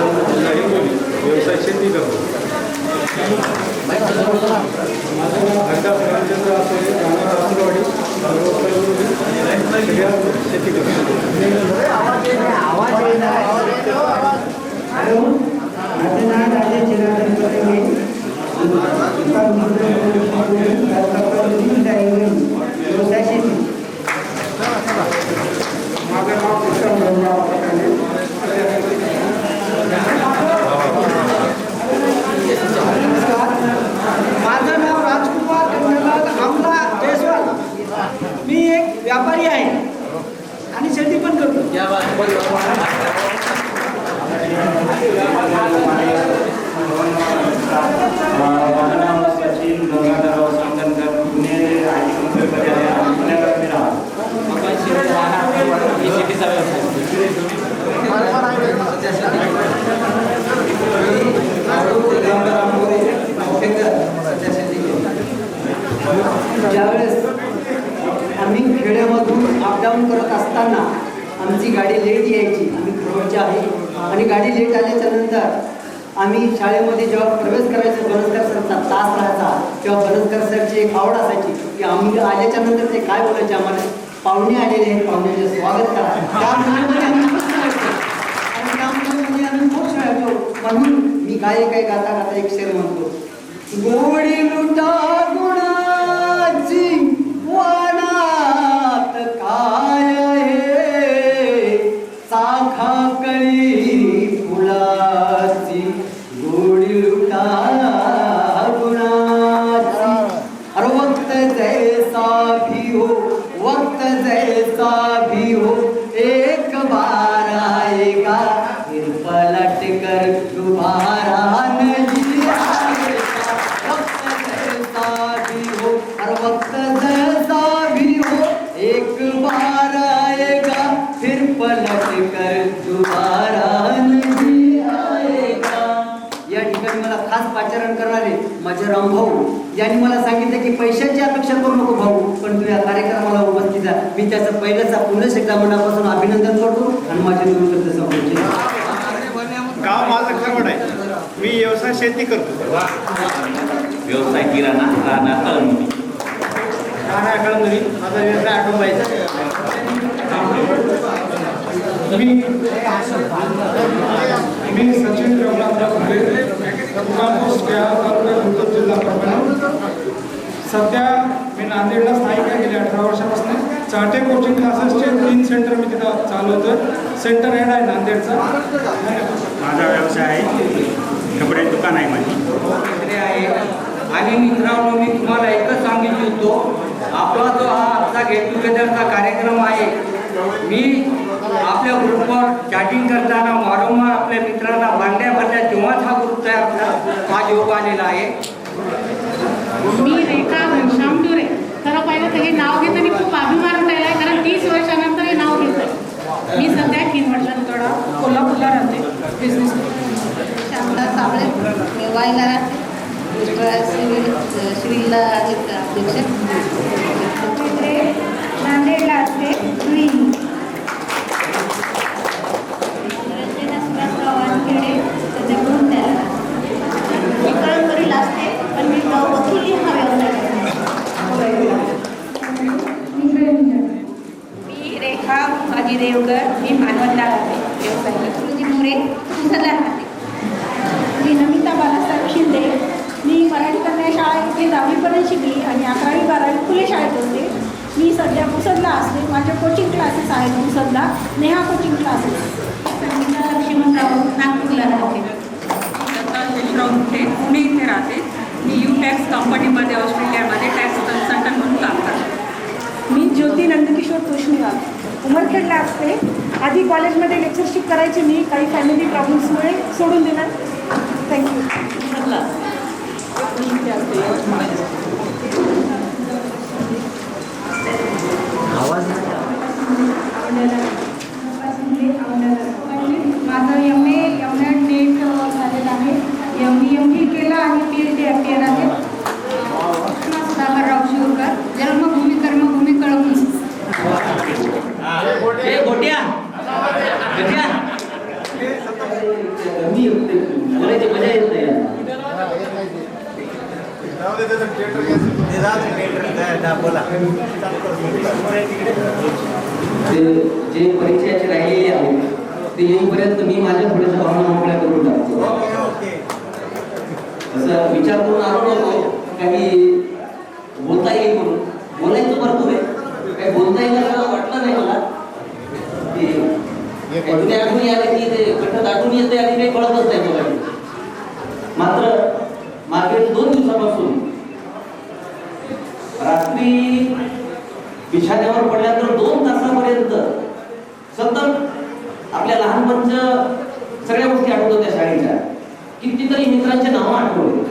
Speaker 10: व्यवसाय शेती करतो. शेती करतो.
Speaker 5: माझं नाव राजेश चिराग.
Speaker 6: व्यवसाय शेती.
Speaker 7: माझं नाव कृष्ण ब्रह्मराव प्रकारे.
Speaker 6: माझं नाव राजकुमार चंद्रकांत आमला जयस्वाल. मी एक व्यापारी आहे आणि शेती पण करतो.
Speaker 11: माझं नाव सचिन गंगाधरराव सांगनकर. पुणे आय टी कंपनीमध्ये आहे आणि पुण्याला मी राहतो. शेतीचा
Speaker 6: ज्यावेळेस आम्ही खेड्यामधून अपडाऊन करत असताना आमची गाडी लेट यायची. आम्ही खरोडचे आहे आणि गाडी लेट आल्याच्या नंतर आम्ही शाळेमध्ये जेव्हा प्रवेश करायचो, बनसकर सरचा तास राहायचा, तेव्हा बनसकर सरची एक आवड असायची की आम्ही आल्याच्या नंतर ते काय बोलायचे आम्हाला, पाहुणे आलेले आहेत, पाहुण्याचे स्वागत करा. त्यामध्ये आम्ही खूप खेळायचो आणि त्यामध्ये आम्ही खूप खेळायचो. म्हणून मी गाता गाता एक शेर म्हणतो, गोडी लुटा गुणाची वनात काय आहे, साखा कळी फुलाची गोडी लुटा गुणाची. अरे वक्त जैसा भी हो, वक्त जैसा भी हो, एक बार आएगा फिर पलट कर दोबारा नहीं आएगा. वक्त जैसा भी हो, हर वक्त जैसा भी हो, एक बार आएगा फिर पलट कर दोबारा नहीं आएगा. या ठिकाणी मला खास पाचारण करणारे माझे रामभाऊ यांनी मला सांगितलं की पैशाची अपेक्षा करू नको भाऊ, पण तू या कार्यक्रमाला उपस्थित जा. मी त्याचं पहिल्याचा पुन्हा एकदा मनापासून अभिनंदन करतो आणि माझे दोन शब्द संपवतो.
Speaker 8: गाव माझं खरवड आहे. मी व्यवसाय शेती करतो.
Speaker 11: व्यवसाय किराणा, राहणार कळमनुरी.
Speaker 8: राहणार कळमनुरी. माझा व्यवसाय ऑटोमोबाईलचा.
Speaker 7: मी सचिन रघुनाथराव घुले, मुक्काम पोस्ट तालुका गुंतूर, जिल्हा परभणी. सध्या मी नांदेडला स्थायिक आहे गेल्या 18 वर्षापासून. चाटे कोचिंग क्लासेसचे 3 सेंटर मी तिथं चालवतो. सेंटर हेड आहे नांदेडचा.
Speaker 8: माझा व्यवसाय आहे, कपडे दुकान आहे माझी.
Speaker 5: आहे. आणि मित्रांनो, मी तुम्हाला एकच सांगितलं होतो, आपला जो हा आजचा गेट टुगेदरचा कार्यक्रम आहे, मी आपल्या ग्रुपवर चॅटिंग करताना वारंवार आपल्या मित्रांना बांगड्या भरल्या, तेव्हाच हा ग्रुप तयार आज योग आलेला आहे.
Speaker 12: मी रेखा घनश्याम डुरे. खरं पाहिलं तर हे नाव घेताना खूप अभिमान राहिला आहे, कारण 30 वर्षानंतर हे नाव घेतलं. मी सध्या 3 वर्षांतोडा कोल्हापूरला राहते. बिझनेस
Speaker 13: श्यामला साबळे, वायला राहते. श्रीला अध्यक्ष, नांदेडला असते. मी कळमनुरीला असते, पण मी वकिली हा व्यवसाय करते. मी रेखा माझी देवकर, मी मानवतला राहते. व्यवसाय तुझी मोरे पुसदला राहते.
Speaker 12: मी नमिता बालासाहेब शिंदे. मी मराठी कन्या शाळा इथे 10वीपर्यंत शिकली आणि 11वी 12वी खुले शाळेत होते. मी सध्या पुसदला असते. माझे कोचिंग क्लासेस आहेत पुसदला, नेहा कोचिंग क्लासेस.
Speaker 13: संगीता लक्ष्मणराव, नागपूरला राहते.
Speaker 12: दत्ता शेषराव मुठे, पुणे इथे राहते. मी UTax कंपनीमध्ये ऑस्ट्रेलियामध्ये टॅक्स कन्सल्टंट म्हणून काम करते.
Speaker 14: मी ज्योती नंदकिशोर तोष्णीवाल, उमरखेडला असते. आधी कॉलेजमध्ये लेक्चरशिप करायची, मी काही फॅमिली प्रॉब्लेम्समुळे सोडून दिला. थँक्यू.
Speaker 12: माझं MA MNet नीट झालेलं आहे. MD केलं आणि PhD FPN आहे. सुधाकरराव शिवकर, जन्मभूमी कर्मभूमी कळमनुरी.
Speaker 6: बोलायची मजा येत नाही. जे परिचयाचे राहिलेले आहेत ते येईपर्यंत मी माझ्या थोड्याशा भावना मोकळ्या करून टाकतो. असं विचार करून आलो नव्हतो, काही
Speaker 15: रात्री बिछाण्यावर पडल्यानंतर 2 तासापर्यंत सतत आपल्या लहानपणच्या सगळ्या गोष्टी आठवत होत्या शाळेच्या. कितीतरी मित्रांचे नावं आठवले,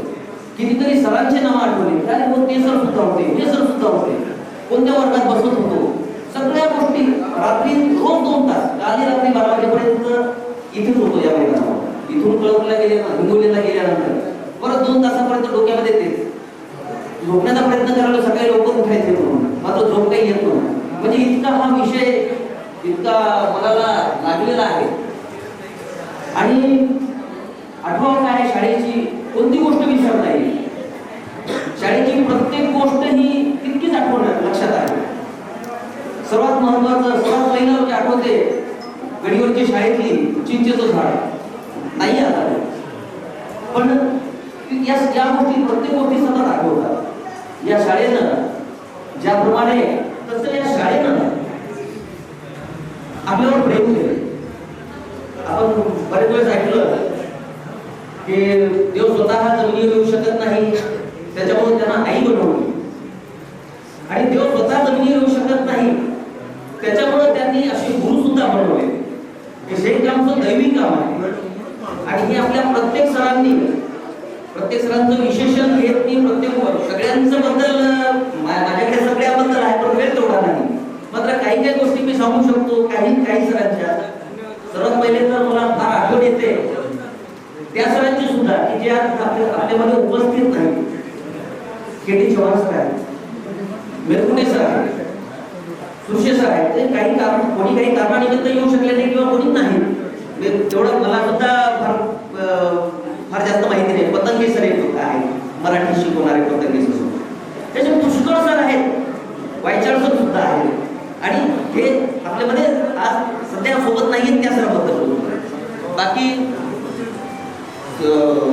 Speaker 15: कितीतरी सरांचे नावं आठवले. अरे हो ते सर सुद्धा होते, हे सर सुद्धा होते, कोणत्या वर्गात बसत होतो, सगळ्या गोष्टी. रात्री रोज 2 तास, काल रात्री 12 वाजेपर्यंत इथेच होतो या मैदानावर. इथून कळवला हिंगोलीला गेल्यानंतर परत 2 तासापर्यंत डोक्यामध्ये तेच. झोपण्याचा प्रयत्न करायला सकाळी लवकर उठायचे म्हणून, मात्र झोप काही येत नव्हतं. म्हणजे इतका हा विषय इतका मनाला लागलेला आहे. आणि आठवण काय शाळेची कोणती गोष्ट विसरत नाही. शाळेची प्रत्येक गोष्ट ही तितकीच आठवण लक्षात आहे. सर्वात महत्वाचं, सर्वात पहिलं म्हणजे आठवते गडीवरची शाळेतली चिंचेचं झाड. नाही आता पण या गोष्टी, प्रत्येक गोष्टी सतत आठवतात. या शाळेनं ज्याप्रमाणे, तसं या शाळेनं आपल्यावर प्रेम केलं. आपण बरेच वेळेस ऐकलं की देव स्वतः जमिनीवर येऊ शकत नाही, त्याच्यामुळे त्यांना आई बनवली. आणि देव स्वतः जमिनीवर येऊ शकत नाही, त्याच्यामुळे त्यांनी असे गुरु सुद्धा बनवले. हे आमचं दैवी काम आहे. आणि हे आपल्या प्रत्येक सरांचं विशेषण घेत मी प्रत्येक सगळ्यांचं बद्दल, माझ्याकडे सगळ्याबद्दल आहे पण वेळ तेवढा नाही. मात्र काही काही गोष्टी मी सांगू शकतो काही सरांच्या. सर्वात पहिले तर मला फार आठवण येते त्या सरांची सुद्धा की जे आज आपल्यामध्ये उपस्थित नाही. के.टी. चव्हाण सर आहेत, मेरकुटे सर आहेत, सुशे सर आहेत. ते काही कारणानिमित्त येऊ शकले नाही किंवा कोणी नाही. तेवढं मला सुद्धा फार जास्त माहिती नाही. पतंगे सर एक आहे, मराठी शिकवणारे पतंगे सर. त्याचे पुष्कळ सर आहेत, वायचाळ सुद्धा आहेत. आणि हे आपल्यामध्ये आज सध्या सोबत नाहीत त्या सरांबद्दल. बाकी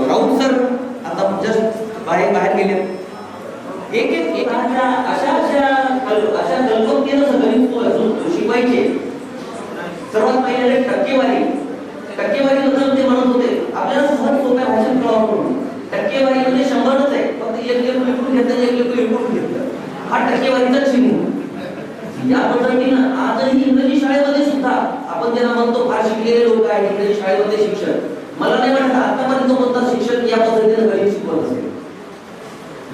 Speaker 15: राऊत सर आता जस्ट बाहेर गेले. एक अशा कल्पकतेनं शिकवायचे. सर्वात पहिले टक्केवारी बद्दल ते म्हणत होते आपल्याला सहज सोप्या भाषेत कळावं म्हणून. टक्केवारी म्हणजे 100च आहे, फक्त एक लिहून घेतलं, एक लिहून घेतलं. हा टक्केवारीचा चिन्ह. या पद्धतीनं आजही इंग्रजी शाळेमध्ये सुद्धा आपण ज्यांना म्हणतो फार शिकलेले लोक आहेत इंग्रजी शाळेमध्ये शिक्षण, मला नाही वाटत आतापर्यंत कोणता शिक्षक या पद्धतीने गणित शिकवत असेल.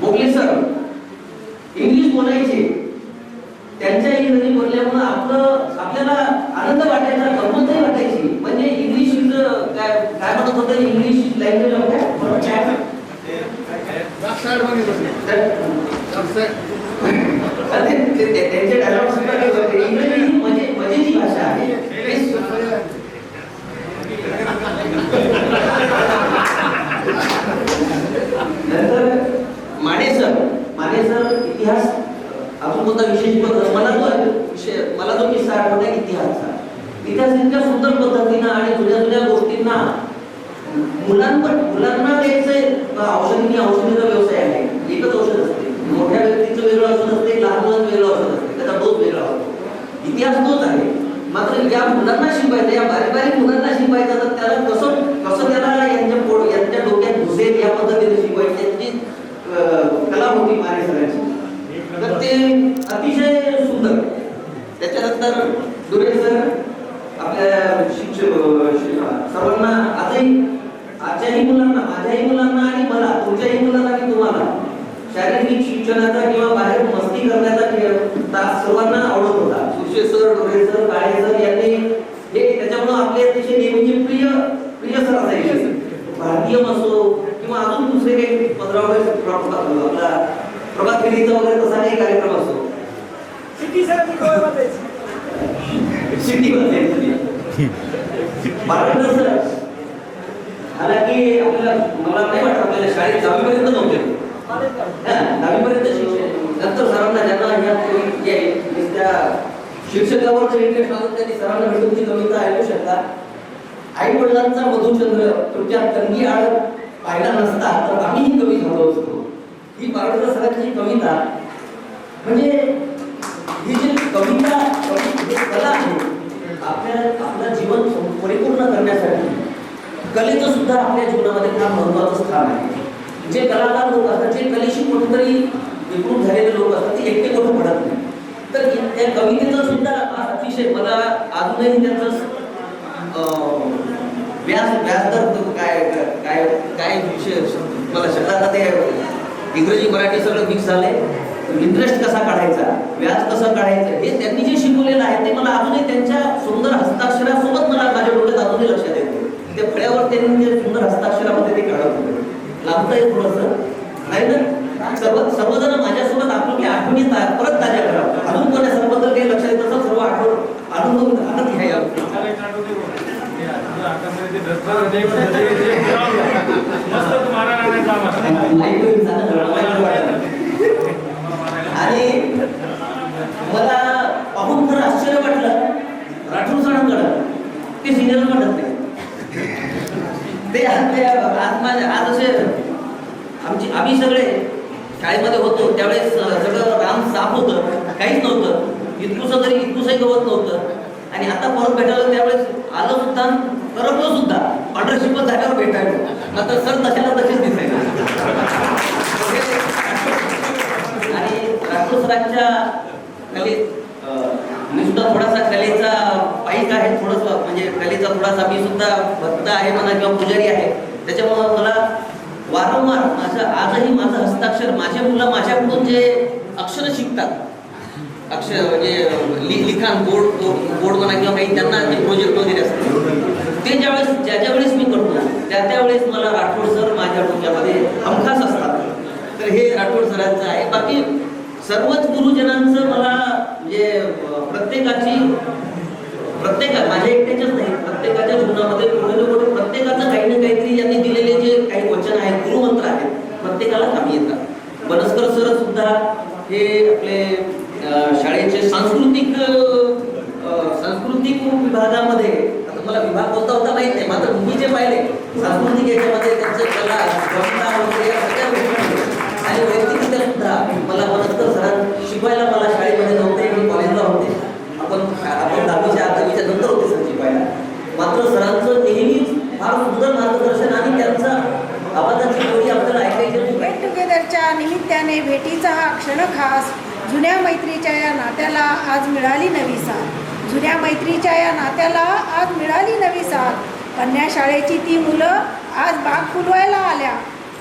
Speaker 15: मोगले सर इंग्लिश बोलायचे, त्यांच्या इंग्रजी बोलल्यामुळे आपल्याला आनंद वाटायचा, गंमतही वाटायची. म्हणजे इंग्लिश काय म्हणत होतं, इंग्लिश लँग्वेज ऑफ त्यांचे डायलॉग सुद्धा इंग्रजी ही मजेची भाषा आहे. नंतर माने सर इतिहास अजून कोणता विशेष मला जो किस्सा आठवला इतिहास इतक्या सुंदर पद्धतीनं आणि जुन्या गोष्टींना मुलांना द्यायचं. औषधीचा व्यवसाय आहे, एकच औषध असते. मोठ्या व्यक्तीचं वेगळं औषध असते, लहान मुलांचं वेगळं औषध असते, त्याचा डोस वेगळा होतो. इतिहास तोच आहे. मात्र या मुलांना शिकवायचं, या बारीक मुलांना शिकवायचं तर त्याला कसं त्याला यांच्या डोक्यात घुसेल या पद्धतीने शिकवायची त्यांची कला होती माने सरांची. तर ते अतिशय सुंदर. त्याच्यानंतर दुरे सर आपल्या सर्वांना आजच्याही मुलांना, माझ्याही मुलांना आणि मला, तुमच्याही मुलांना आणि तुम्हाला शारीरिक शिक्षणाचा किंवा बाहेर मस्ती करण्याचा तास सर्वांना आवडत होता. सुशे सर, डोरे सर, काळे सर यांनी हे त्याच्यामुळे आपले अतिशय नेहमीचे प्रिय सर असायचे. भारतीय असो किंवा अजून दुसरे काही 15 आपला प्रभात फेरीचा वगैरे तसा काही कार्यक्रम असतो. सिटी बारावीला सर हालाकी आपल्याला, मला नाही वाटत आपल्याला शाळेत 10वीपर्यंत नव्हते. 10वीपर्यंत शिक्षण. नंतर सरांना ज्यांना त्या शिक्षकावर इंटरेस्ट असतो त्यांनी सरांना भेटूनची कविता ऐकू शकता. आई वडिलांचा मधुचंद्र तुमच्या कंदी आड पाहिला नसता तर आम्ही ही कवी झालो असतो. ही बारावीला सरांची कविता म्हणजे ही जी कविता कला आहे आपलं जीवन परिपूर्ण करण्यासाठी कलेचं सुद्धा आपल्या जीवनामध्ये फार महत्वाचं स्थान आहे. जे कलाकार लोक असतात जे कलेशी कुठेतरी विकृत झालेले लोक असतात ते एकटे करून पडत नाही. तर त्या कवितेचं सुद्धा अतिशय मला अजूनही त्यांचं व्याजदर काय काय काय विषय मला शब्दाला ते इंग्रजी मराठी सगळं मिक्स झालंय. इंटरेस्ट कसा काढायचा, व्याज कसं काढायचं, हे त्यांनी जे शिकवलेलं आहे ते मला अजूनही त्यांच्या सुंदर हस्ताक्षरासोबत मला माझ्या डोक्यात अजूनही लक्षात येते. त्या फळ्यावर त्यांनी जे सुंदर हस्ताक्षरामध्ये ते काढत होते. लांबता येत थोडंसं नाही ना. सर्वजण माझ्यासोबत आठवणी परत ताज्या करा. अजून कोणा सर्वबद्दल काही लक्षात येत असेल सर्व आठवून हातात घ्या. आणि मला पाहून खरं आश्चर्य वाटलं राठोड सरांकडं ते सिनियर म्हणत नाही. ते आज असे आम्ही सगळे शाळेमध्ये होतो त्यावेळेस सगळं राम साफ होतं, काहीच नव्हतं, इतकुसही गवत नव्हतं. आणि आता परत भेटायला त्यावेळेस आलं सुद्धा, करपलं सुद्धा, पांढरशिपत झाल्यावर भेटायला आता सर तशाला तसेच दिसायला. आणि राठोड सरांच्या कलेत मी सुद्धा थोडासा कलेचा पाईक आहे, थोडंसं म्हणजे कलेचा थोडासा मी सुद्धा भक्त आहे म्हणा किंवा पुजारी आहे. त्याच्यामुळं मला वारंवार आजही माझं हस्ताक्षर माझे मुलं माझ्याकडून जे अक्षर शिकतात, अक्षर म्हणजे लिखाण बोर्ड म्हणा किंवा काही त्यांना जे प्रोजेक्ट वगैरे असतात ते ज्या वेळेस मी करतो त्यावेळेस मला राठोड सर माझ्या डोक्यामध्ये हमखास असतात. तर हे राठोड सरांचं आहे. बाकी सर्वच गुरुजनांचं मला म्हणजे माझ्या एकट्याच्याच नाही, प्रत्येकाच्या जीवनामध्ये प्रत्येकाचं काही ना काहीतरी यांनी दिलेले जे काही वचन आहेत, गुरुमंत्र आहेत, प्रत्येकाला कामी येतात. बनस्कर सर सुद्धा हे आपले शाळेचे सांस्कृतिक विभागामध्ये, आता मला विभाग बोलता होता माहित नाही, मात्र मी जे पाहिले सांस्कृतिक याच्यामध्ये त्यांचं कला वगैरे सगळ्या गोष्टी आणि वैयक्तिकरित्या सुद्धा मला बनस्कर सरांना शिकवायला मला शाळेमध्ये नव्हते, मी कॉलेजला होते. आपण 10वीच्या नंतर होते सर शिकवायला. मात्र सरांचं नेहमीच फार सुंदर मार्गदर्शन आणि त्यांचा आवाजाची जोडी आपल्याला ऐकायची.
Speaker 12: गेट टुगेदरच्या निमित्ताने भेटीचा हा क्षण खास, जुन्या मैत्रीच्या या नात्याला आज मिळाली नवी साथ. जुन्या मैत्रीच्या या नात्याला आज मिळाली नवी साथ. कन्या शाळेची ती मुलं आज बाग फुलवायला आल्या,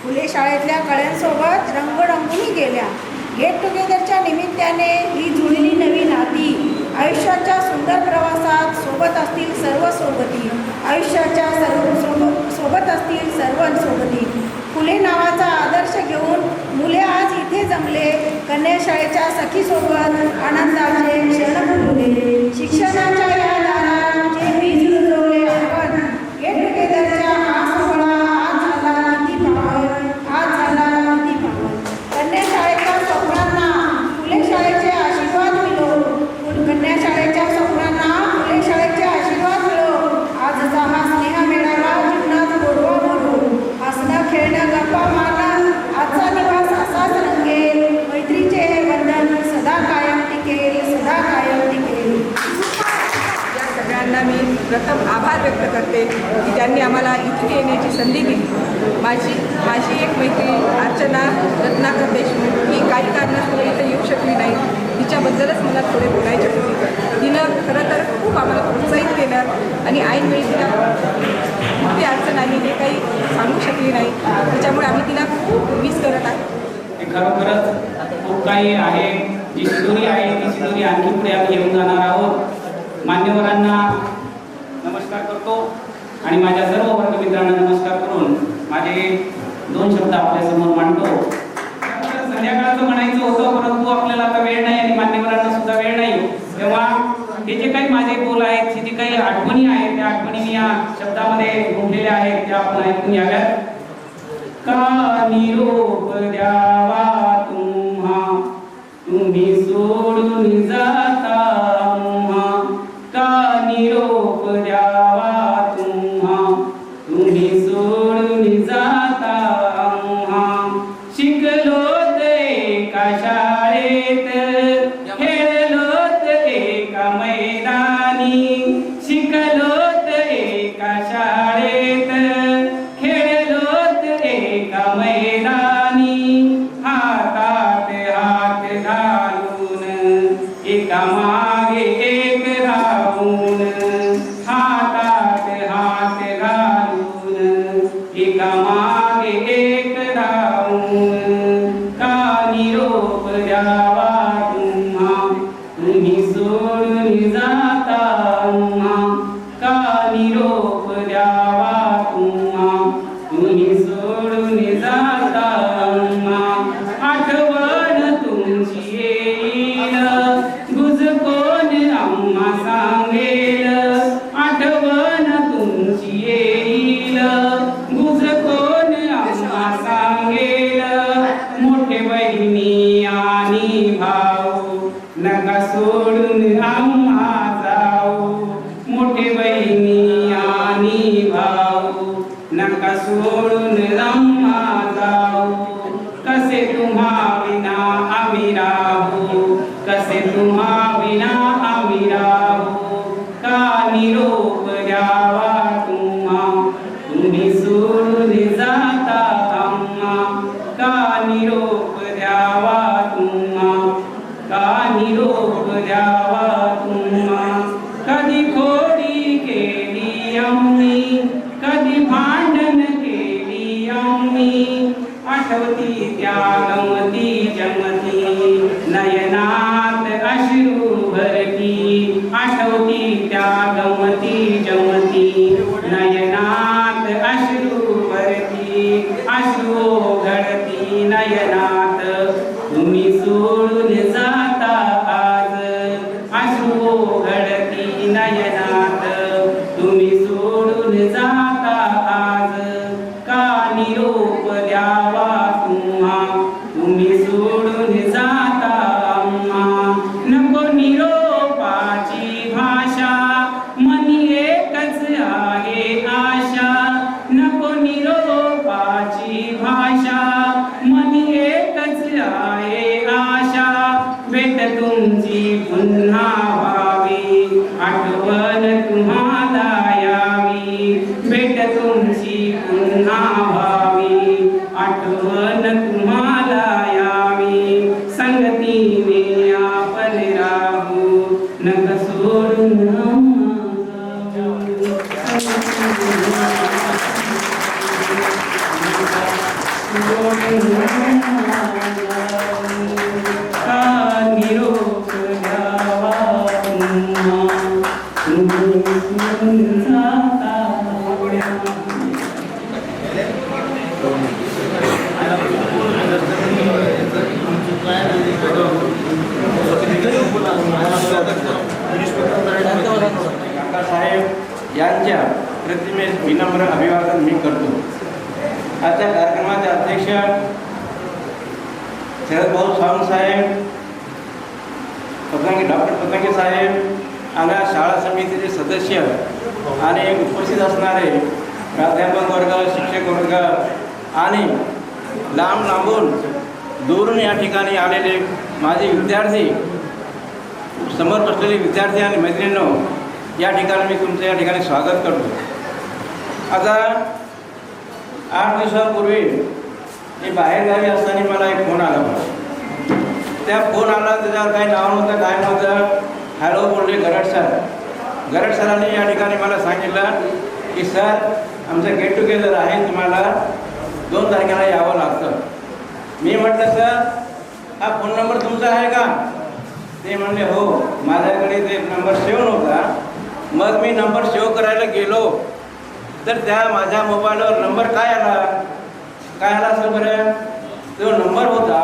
Speaker 12: फुले शाळेतल्या कळ्यांसोबत रंगरंगुनी गेल्या. गेट टुगेदरच्या निमित्ताने ही जुळली नवी नाती, आयुष्याच्या सुंदर प्रवासात सोबत असतील सर्व सोबती, आयुष्याच्या सोबत असतील सर्वांसोबती. फुले नावाचा आदर्श घेऊन मुले आज इथे जमले, कन्या शाळेच्या सखीसोबत आनंदाचे क्षण फुलले. शिक्षणाच्या या दारात जे वीज रुजवले आपण, गेट टुगेदरच्या हा सोहळा आज झाला किती पावन, आज झाला किती पावन. कन्या शाळेच्या स्वप्नांना फुले शाळेचे आशीर्वाद मिळो, कन्या शाळेच्या स्वप्नांना फुले शाळेचे आशीर्वाद मिळो. आजचा हा स्नेह मेळावा जीवनात गोडवा भरो, हसणं खेळणं गप्पा मारणं आजचा दिवस असाच रंगेल. मैत्रीचे हे बंधन सदा कायम टिकेल, सदा कायम टिकेल.
Speaker 13: या सगळ्यांना मी प्रथम आभार व्यक्त करते की त्यांनी आम्हाला इथे येण्याची संधी दिली. माझी एक मैत्रीण अर्चना रत्नाकर देशमुख ही काही कारणास्तव इथे येऊ शकली नाही. तिच्याबद्दलच मला थोडे बोलायचे होते. तिनं खरं तर खूप आम्हाला प्रोत्साहित केलं आणि ऐनवेळी तिला कुठली अडचण आली हे काही सांगू शकली नाही. त्याच्यामुळे आम्ही तिला खूप मिस करत आहोत.
Speaker 11: खरोखरच खूप काही आहे, जी शिदोरी आहे ती शिदोरी आणखी पुढे आम्ही घेऊन जाणार आहोत. मान्यवरांना नमस्कार करतो आणि माझ्या सर्व वर्गमित्रांना नमस्कार करून माझे 2 शब्द आपल्यासमोर मांडतो. संध्याकाळचं म्हणायचं होतं परंतु आपल्याला आता वेळ नाही आणि मान्यवरांना सुद्धा वेळ नाही. तेव्हा हे जे काही माझे बोल आहेत, हे जे काही आठवणी आहेत त्या आठवणी मी या शब्दामध्ये गुंफलेल्या आहेत त्या आपण ऐकून घ्याव्यात. का निरोप द्यावा तुम्ही सोडून जाता मुहा, का निरोप द्यावा तुम्ही सोडून जाता मुहा. शिकलोत एका शाळेत, खेळलोत एका मैदानी, शिकलोत एका शाळेत, खेळलोत एका मैदानी. हातात एकामागे एक राहून हातात हात घालून एकामागे एक राहून का निरोप द्यावा तुम्ही सोडून जाता का निरोप द्यावा तुम्ही सोडून जाता आठवण तुमची येईल गुज कोण आम्हा सांगेल आठवण तुमची येईल गुज कोण आम्हा सांगेल मोठे बहिणी आणि भाऊ नका सोडून आम्हा जाऊ मोठे बहिणी आणि भाऊ नका सोडून आम्हा जाऊ कसे तुम्हा विना आम्ही राहू कसे तुम्हा विना आम्ही राहू का निरोप द्यावा तुम्ही सोडून जाता आम्हा का निरोप द्यावा का निरोप द्यावा कधी खोडी केली आम्ही कधी भांडण केली आम्ही आठवती त्या गमती जमती नयनात अश्रू भरती आठवती त्या गमती जमती नयनात अश्रू भरती अश्रू घडती नयनात तुम्ही सोडून जाता आज अश्रू घडती नयनात तुम्ही सोडून जाता आज का निरोप द्यावा तुम्ही सोडून जाता आम्हा नको निरोपाची भाषा मनी एकच आहे आशा नको निरोपाची भाषा मनी एकच आहे आशा भेट तुमची पुन्हा व्हावी आठवण तुम्हाला यावी भेट तुमची पुन्हा व्हावी आठवण तुम्हाला यावी संगतीने आपण राहू नका सोडून निरोप द्यावा
Speaker 8: साहेब यांच्या प्रतिमेस विनम्र अभिवादन मी करतो. आजच्या कार्यक्रमाचे अध्यक्ष शरद भाऊ सावंत साहेब, डॉक्टर पतंगे साहेब आणि शाळा समितीचे सदस्य आणि उपस्थित असणारे प्राध्यापक वर्ग, शिक्षक वर्ग आणि लांब लांबून दूरून या ठिकाणी आलेले माझे विद्यार्थी, समोर बसलेले विद्यार्थी आणि मैत्रिणींनो, या ठिकाणी मी तुमचं या ठिकाणी स्वागत करतो. आता 8 दिवसापूर्वी मी बाहेरगावी असताना मला एक फोन आला. त्या फोन आला, त्याच्यावर काही नाव नव्हतं, काय नव्हतं. हॅलो बोलले गरड सर. गरड सरांनी या ठिकाणी मला सांगितलं की सर आमचं गेट टुगेदर आहे, तुम्हाला 2 तारखेला यावं लागतं. मी म्हटलं सर हा फोन नंबर तुमचा आहे का? ते म्हणले हो. माझ्याकडे ते नंबर सेव्ह नव्हता. मग मी नंबर सेव्ह करायला गेलो तर त्या माझ्या मोबाईलवर नंबर काय आला असेल बरं? तो नंबर होता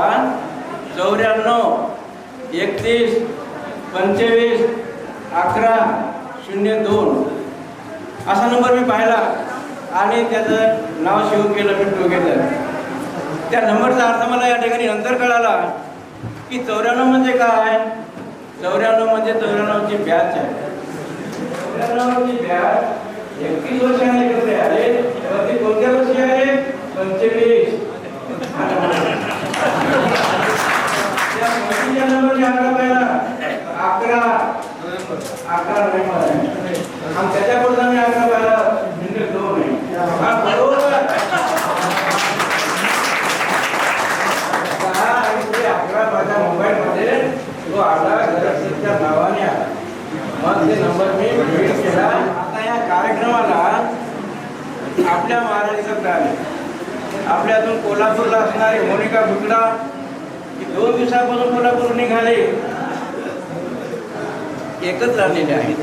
Speaker 8: 94 31 25 11 02 असा नंबर मी पाहिला आणि त्याचं नाव सेव्ह केलं मी टुगेदर. त्या नंबरचा अर्थ मला या ठिकाणी नंतर कळाला की 94 म्हणजे काय? 94 म्हणजे 94ची बॅच आहे. 94ची बॅच 31 वर्षांनी एकत्र आले. ते कोणत्या वर्षी आले? 25. त्या 25च्या नंबरची आकडा पाहिला 11 नोव्हेंबर आणि त्याच्या पुढचा मी आकडा पाहिला 2 बरोबर. 11 माझ्या मोबाईलमध्ये तो आला. तुमच्या नावाने आला. मग ते नंबर मी भेट केला. आता या कार्यक्रमाला आपल्या महाराजाचं काय आपल्यातून कोल्हापूरला असणारे मोनिका बुकडा 2 दिवसापासून कोल्हापूर निघाले एकच राहिलेले आहेत.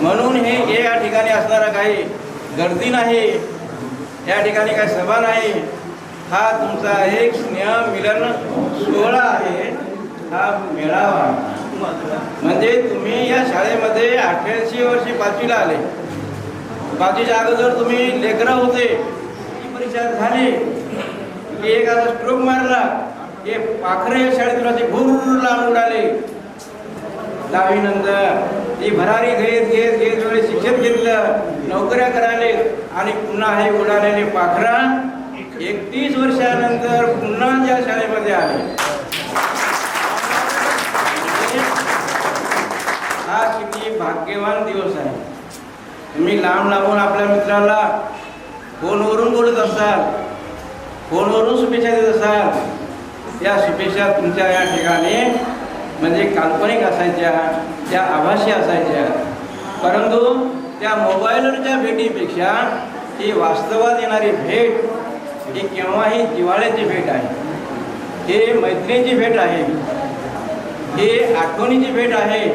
Speaker 8: म्हणून हे या ठिकाणी असणारा काही गर्दी नाही, या ठिकाणी काही सभा नाही. हा तुमचा एक स्नेह मिलन सोहळा आहे. हा मेळावा म्हणजे तुम्ही या शाळेमध्ये 88 वर्षी 5वीला आले. 5वीच्या अगोदर तुम्ही लेकरं होते. ही परीक्षा झाली की एक असा स्ट्रोक मारला की पाखरे या शाळेतून असे भूर लांब उडाले. 10वी नंतर ती भरारी घेत घेत घेत वेळे शिक्षण घेतलं, नोकऱ्या करायले आणि पुन्हा हे उडालेले पाखरा 31 वर्षानंतर पुन्हा त्या शाळेमध्ये आले. हा किती भाग्यवान दिवस आहे. तुम्ही लांब लांबून आपल्या मित्राला फोनवरून बोलत असाल, फोनवरून शुभेच्छा देत असाल. त्या शुभेच्छा तुमच्या या ठिकाणी म्हणजे काल्पनिक असायच्या, त्या आभासी असायच्या. परंतु त्या मोबाईलवरच्या भेटीपेक्षा ही वास्तवात येणारी भेट ही केव्हाही जिव्हाळ्याची भेट आहे. हे मैत्रीची भेट आहे, हे आठवणीची भेट आहे.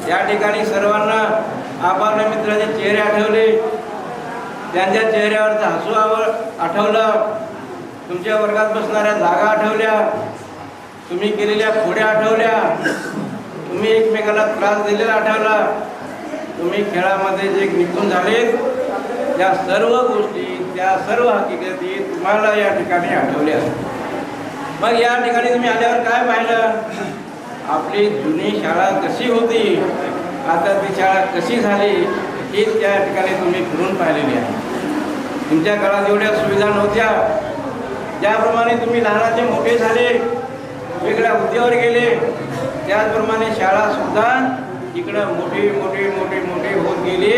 Speaker 8: या ठिकाणी सर्वांना आपापल्या मित्राचे चेहरे आठवले, त्यांच्या चेहऱ्यावरचं हसू आठवलं, तुमच्या वर्गात बसणाऱ्या जागा आठवल्या, तुम्ही केलेल्या खोड्या आठवल्या, तुम्ही एकमेकाला त्रास दिलेला आठवला, तुम्ही खेळामध्ये जे निपुण झालेत त्या सर्व गोष्टी, त्या सर्व हकीकती तुम्हाला या ठिकाणी आठवल्या. मग या ठिकाणी तुम्ही आल्यावर काय पाहिलं? आपली जुनी शाळा कशी होती, आता ती शाळा कशी झाली ही त्या ठिकाणी तुम्ही फिरून पाहिलेली आहे. तुमच्या काळात एवढ्या सुविधा नव्हत्या. ज्याप्रमाणे तुम्ही लहानाचे मोठे झाले, वेगळ्या हुद्द्यावर गेले, त्याचप्रमाणे शाळासुद्धा इकडं मोठी मोठी मोठी मोठी होत गेली.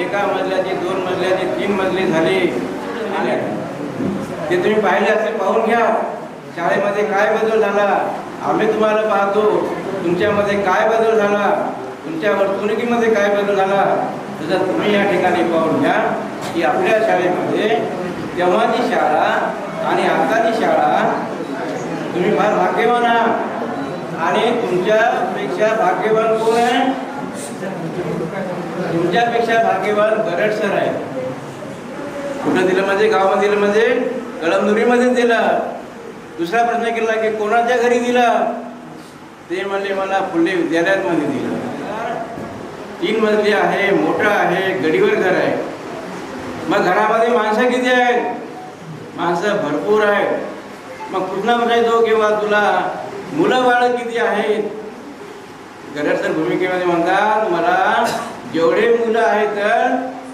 Speaker 8: एका मजल्याची, 2 मजल्याची, 3 मजली झाली. ते तुम्ही पाहिले असेल, पाहून घ्या शाळेमध्ये काय बदल झाला. आम्ही तुम्हाला पाहतो तुमच्यामध्ये काय बदल झाला, तुमच्या वर्तणुकीमध्ये काय बदल झाला. तसं तुम्ही या ठिकाणी पाहून घ्या की आपल्या शाळेमध्ये तेव्हाची शाळा आणि आताची शाळा तुम्ही फार भाग्यवान आहात. आणि तुमच्यापेक्षा भाग्यवान कोण आहे? तुमच्यापेक्षा भाग्यवान गरड सर आहे. कुठं दिलं म्हणजे? गावामध्ये दिलं म्हणजे कळमनुरीमध्ये दिलं. दुसरा प्रश्न केला की कोणाच्या घरी दिलं? ते म्हणले मला फुले विद्यालयात मध्ये दिलं. 3 मजली आहे, मोठं आहे, गडीवर घर आहे. मग घरामध्ये माणसं किती आहेत? माणसं भरपूर आहेत. मग कुठला म्हणायचो किंवा तुला मुलं बाळ किती आहेत? गरड सर भूमिकेमध्ये म्हणतात मला जेवढे मुलं आहेत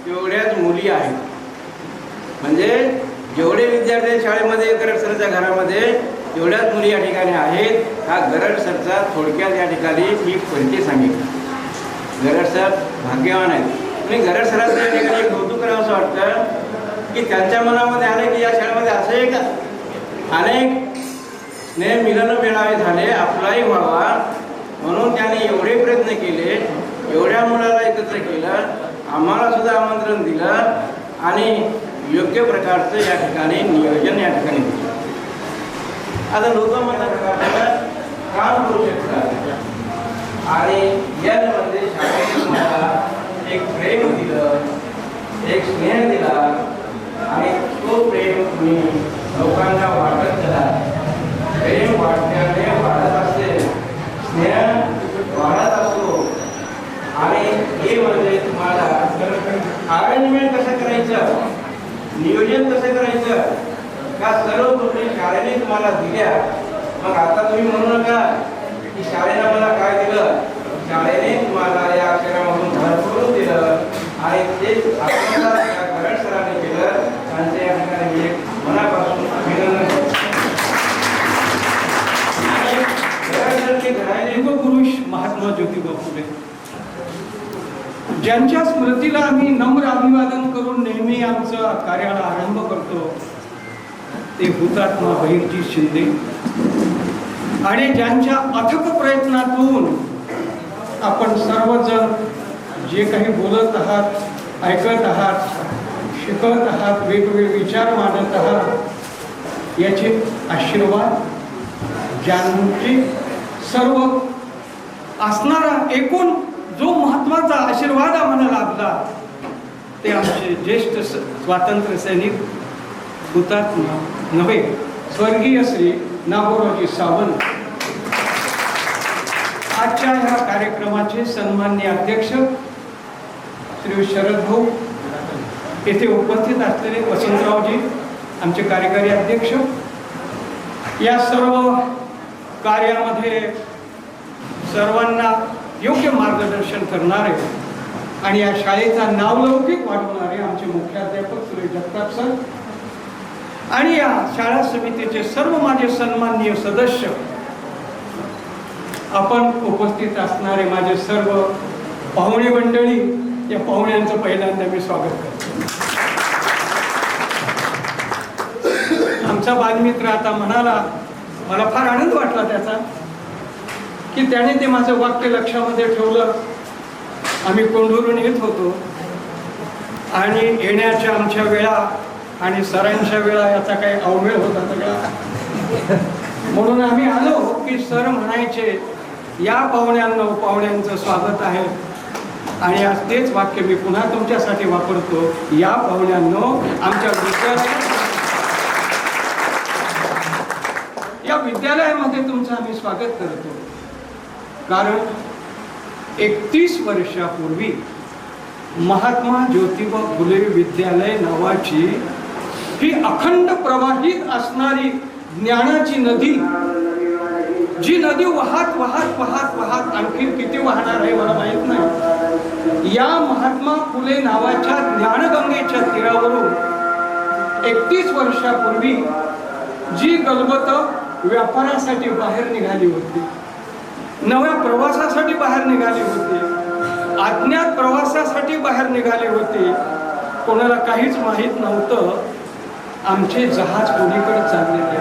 Speaker 8: तेवढ्याच मुली आहेत. म्हणजे जेवढे विद्यार्थी शाळेमध्ये गरड सरच्या घरामध्ये तेवढ्याच मुली या ठिकाणी आहेत. हा गरड सरचा थोडक्यात या ठिकाणी मी परिचय सांगितलं. गरड सर भाग्यवान आहेत. आणि गरड सरांचं या ठिकाणी एक कौतुक करावं असं वाटतं की त्यांच्या मनामध्ये आले की या शाळेमध्ये असे एक अनेक स्नेह मिलन मेळावे झाले, आपलाही व्हावा म्हणून त्याने एवढे प्रयत्न केले, एवढ्या मुलाला एकत्र केलं, आम्हाला सुद्धा आमंत्रण दिलं आणि योग्य प्रकारचं या ठिकाणी नियोजन या ठिकाणी दिलं. आता लोक म्हणतात काम करू शकतात आणि यामध्ये शाळेने तुम्हाला एक प्रेम दिलं, एक स्नेह दिला आणि तो प्रेम तुम्ही लोकांना वाटत चला. प्रेम वाटण्याने वाढत असते, स्नेह वाढत असतो. आणि हे म्हणजे तुम्हाला अरेंजमेंट कसं करायचं, नियोजन कसं करायचं, का सर्व गोष्टी शाळेने तुम्हाला दिल्या. मग आता तुम्ही म्हणू नका की शाळेनं मला काय दिलं. शाळेने तुम्हाला या अक्षरामधून भरपूर दिलं आणि तेच आपल्याला गरड सरांनी केलं. त्यांच्या या ठिकाणी मी एक मनापासून अभिनंदन करतो.
Speaker 16: युगपुरुष महात्मा ज्योतिबा फुले ज्यांच्या स्मृतीला आम्ही नम्र अभिवादन करून नेहमी आमचा कार्याला आरंभ करतो ते हुतात्मा बहिर्जी शिंदे आणि ज्यांच्या अथक प्रयत्नातून आपण सर्वजण जे काही बोलत आहात, ऐकत आहात, शिकत आहात, वेगवेगळे विचार मांडत आहात, याचे आशीर्वाद ज्यांची सर्व असणारा एकूण जो महत्त्वाचा आशीर्वाद आम्हाला लाभला ते आमचे ज्येष्ठ स्वातंत्र्य सैनिक हुतात्मा नव्हे स्वर्गीय श्री नागोरावजी सावंत, आजच्या ह्या कार्यक्रमाचे सन्माननीय अध्यक्ष श्री शरद भाऊ, येथे उपस्थित असलेले वसंतरावजी आमचे कार्यकारी अध्यक्ष, या सर्व कार्यामध्ये सर्वांना योग्य मार्गदर्शन करणारे आणि या शाळेचा नावलौकिक वाढवणारे आमचे मुख्याध्यापक श्री जगताप सर आणि या शाळा समितीचे सर्व माझे सन्माननीय सदस्य, आपण उपस्थित असणारे माझे सर्व पाहुणे मंडळी, या पाहुण्यांचं पहिल्यांदा मी स्वागत करतो. आमचा बालमित्र आता म्हणाला, मला फार आनंद वाटला त्याचा की त्याने ते माझं वाक्य लक्षामध्ये ठेवलं. आम्ही कोंढूरून येत होतो आणि येण्याच्या आमच्या वेळा आणि सरांच्या वेळा याचा काही अवमेळ होता सगळा, म्हणून आम्ही आलो की सर म्हणायचे या पाहुण्यांचं स्वागत आहे. आणि आज तेच वाक्य मी पुन्हा तुमच्यासाठी वापरतो, या पाहुण्यांनो आमच्या विद्यालयामध्ये तुमचं आम्ही स्वागत करतो. कारण 31 वर्षापूर्वी महात्मा ज्योतिबा फुले विद्यालय नावाची ही अखंड प्रवाहित असणारी ज्ञानाची नदी, जी नदी वाहत वाहत वाहत वाहत आणखी किती वाहणार आहे मला माहित नाही, या महात्मा फुले नावाच्या ज्ञानगंगेच्या तीरावरून 31 वर्षापूर्वी जी गलबत व्यापारासाठी बाहेर निघाली होती, नव्या प्रवासासाठी बाहेर निघाली होती, अज्ञात प्रवासासाठी बाहेर निघाले होते, कोणाला काहीच माहीत नव्हतं आमचे जहाज कोणीकडे चाललेले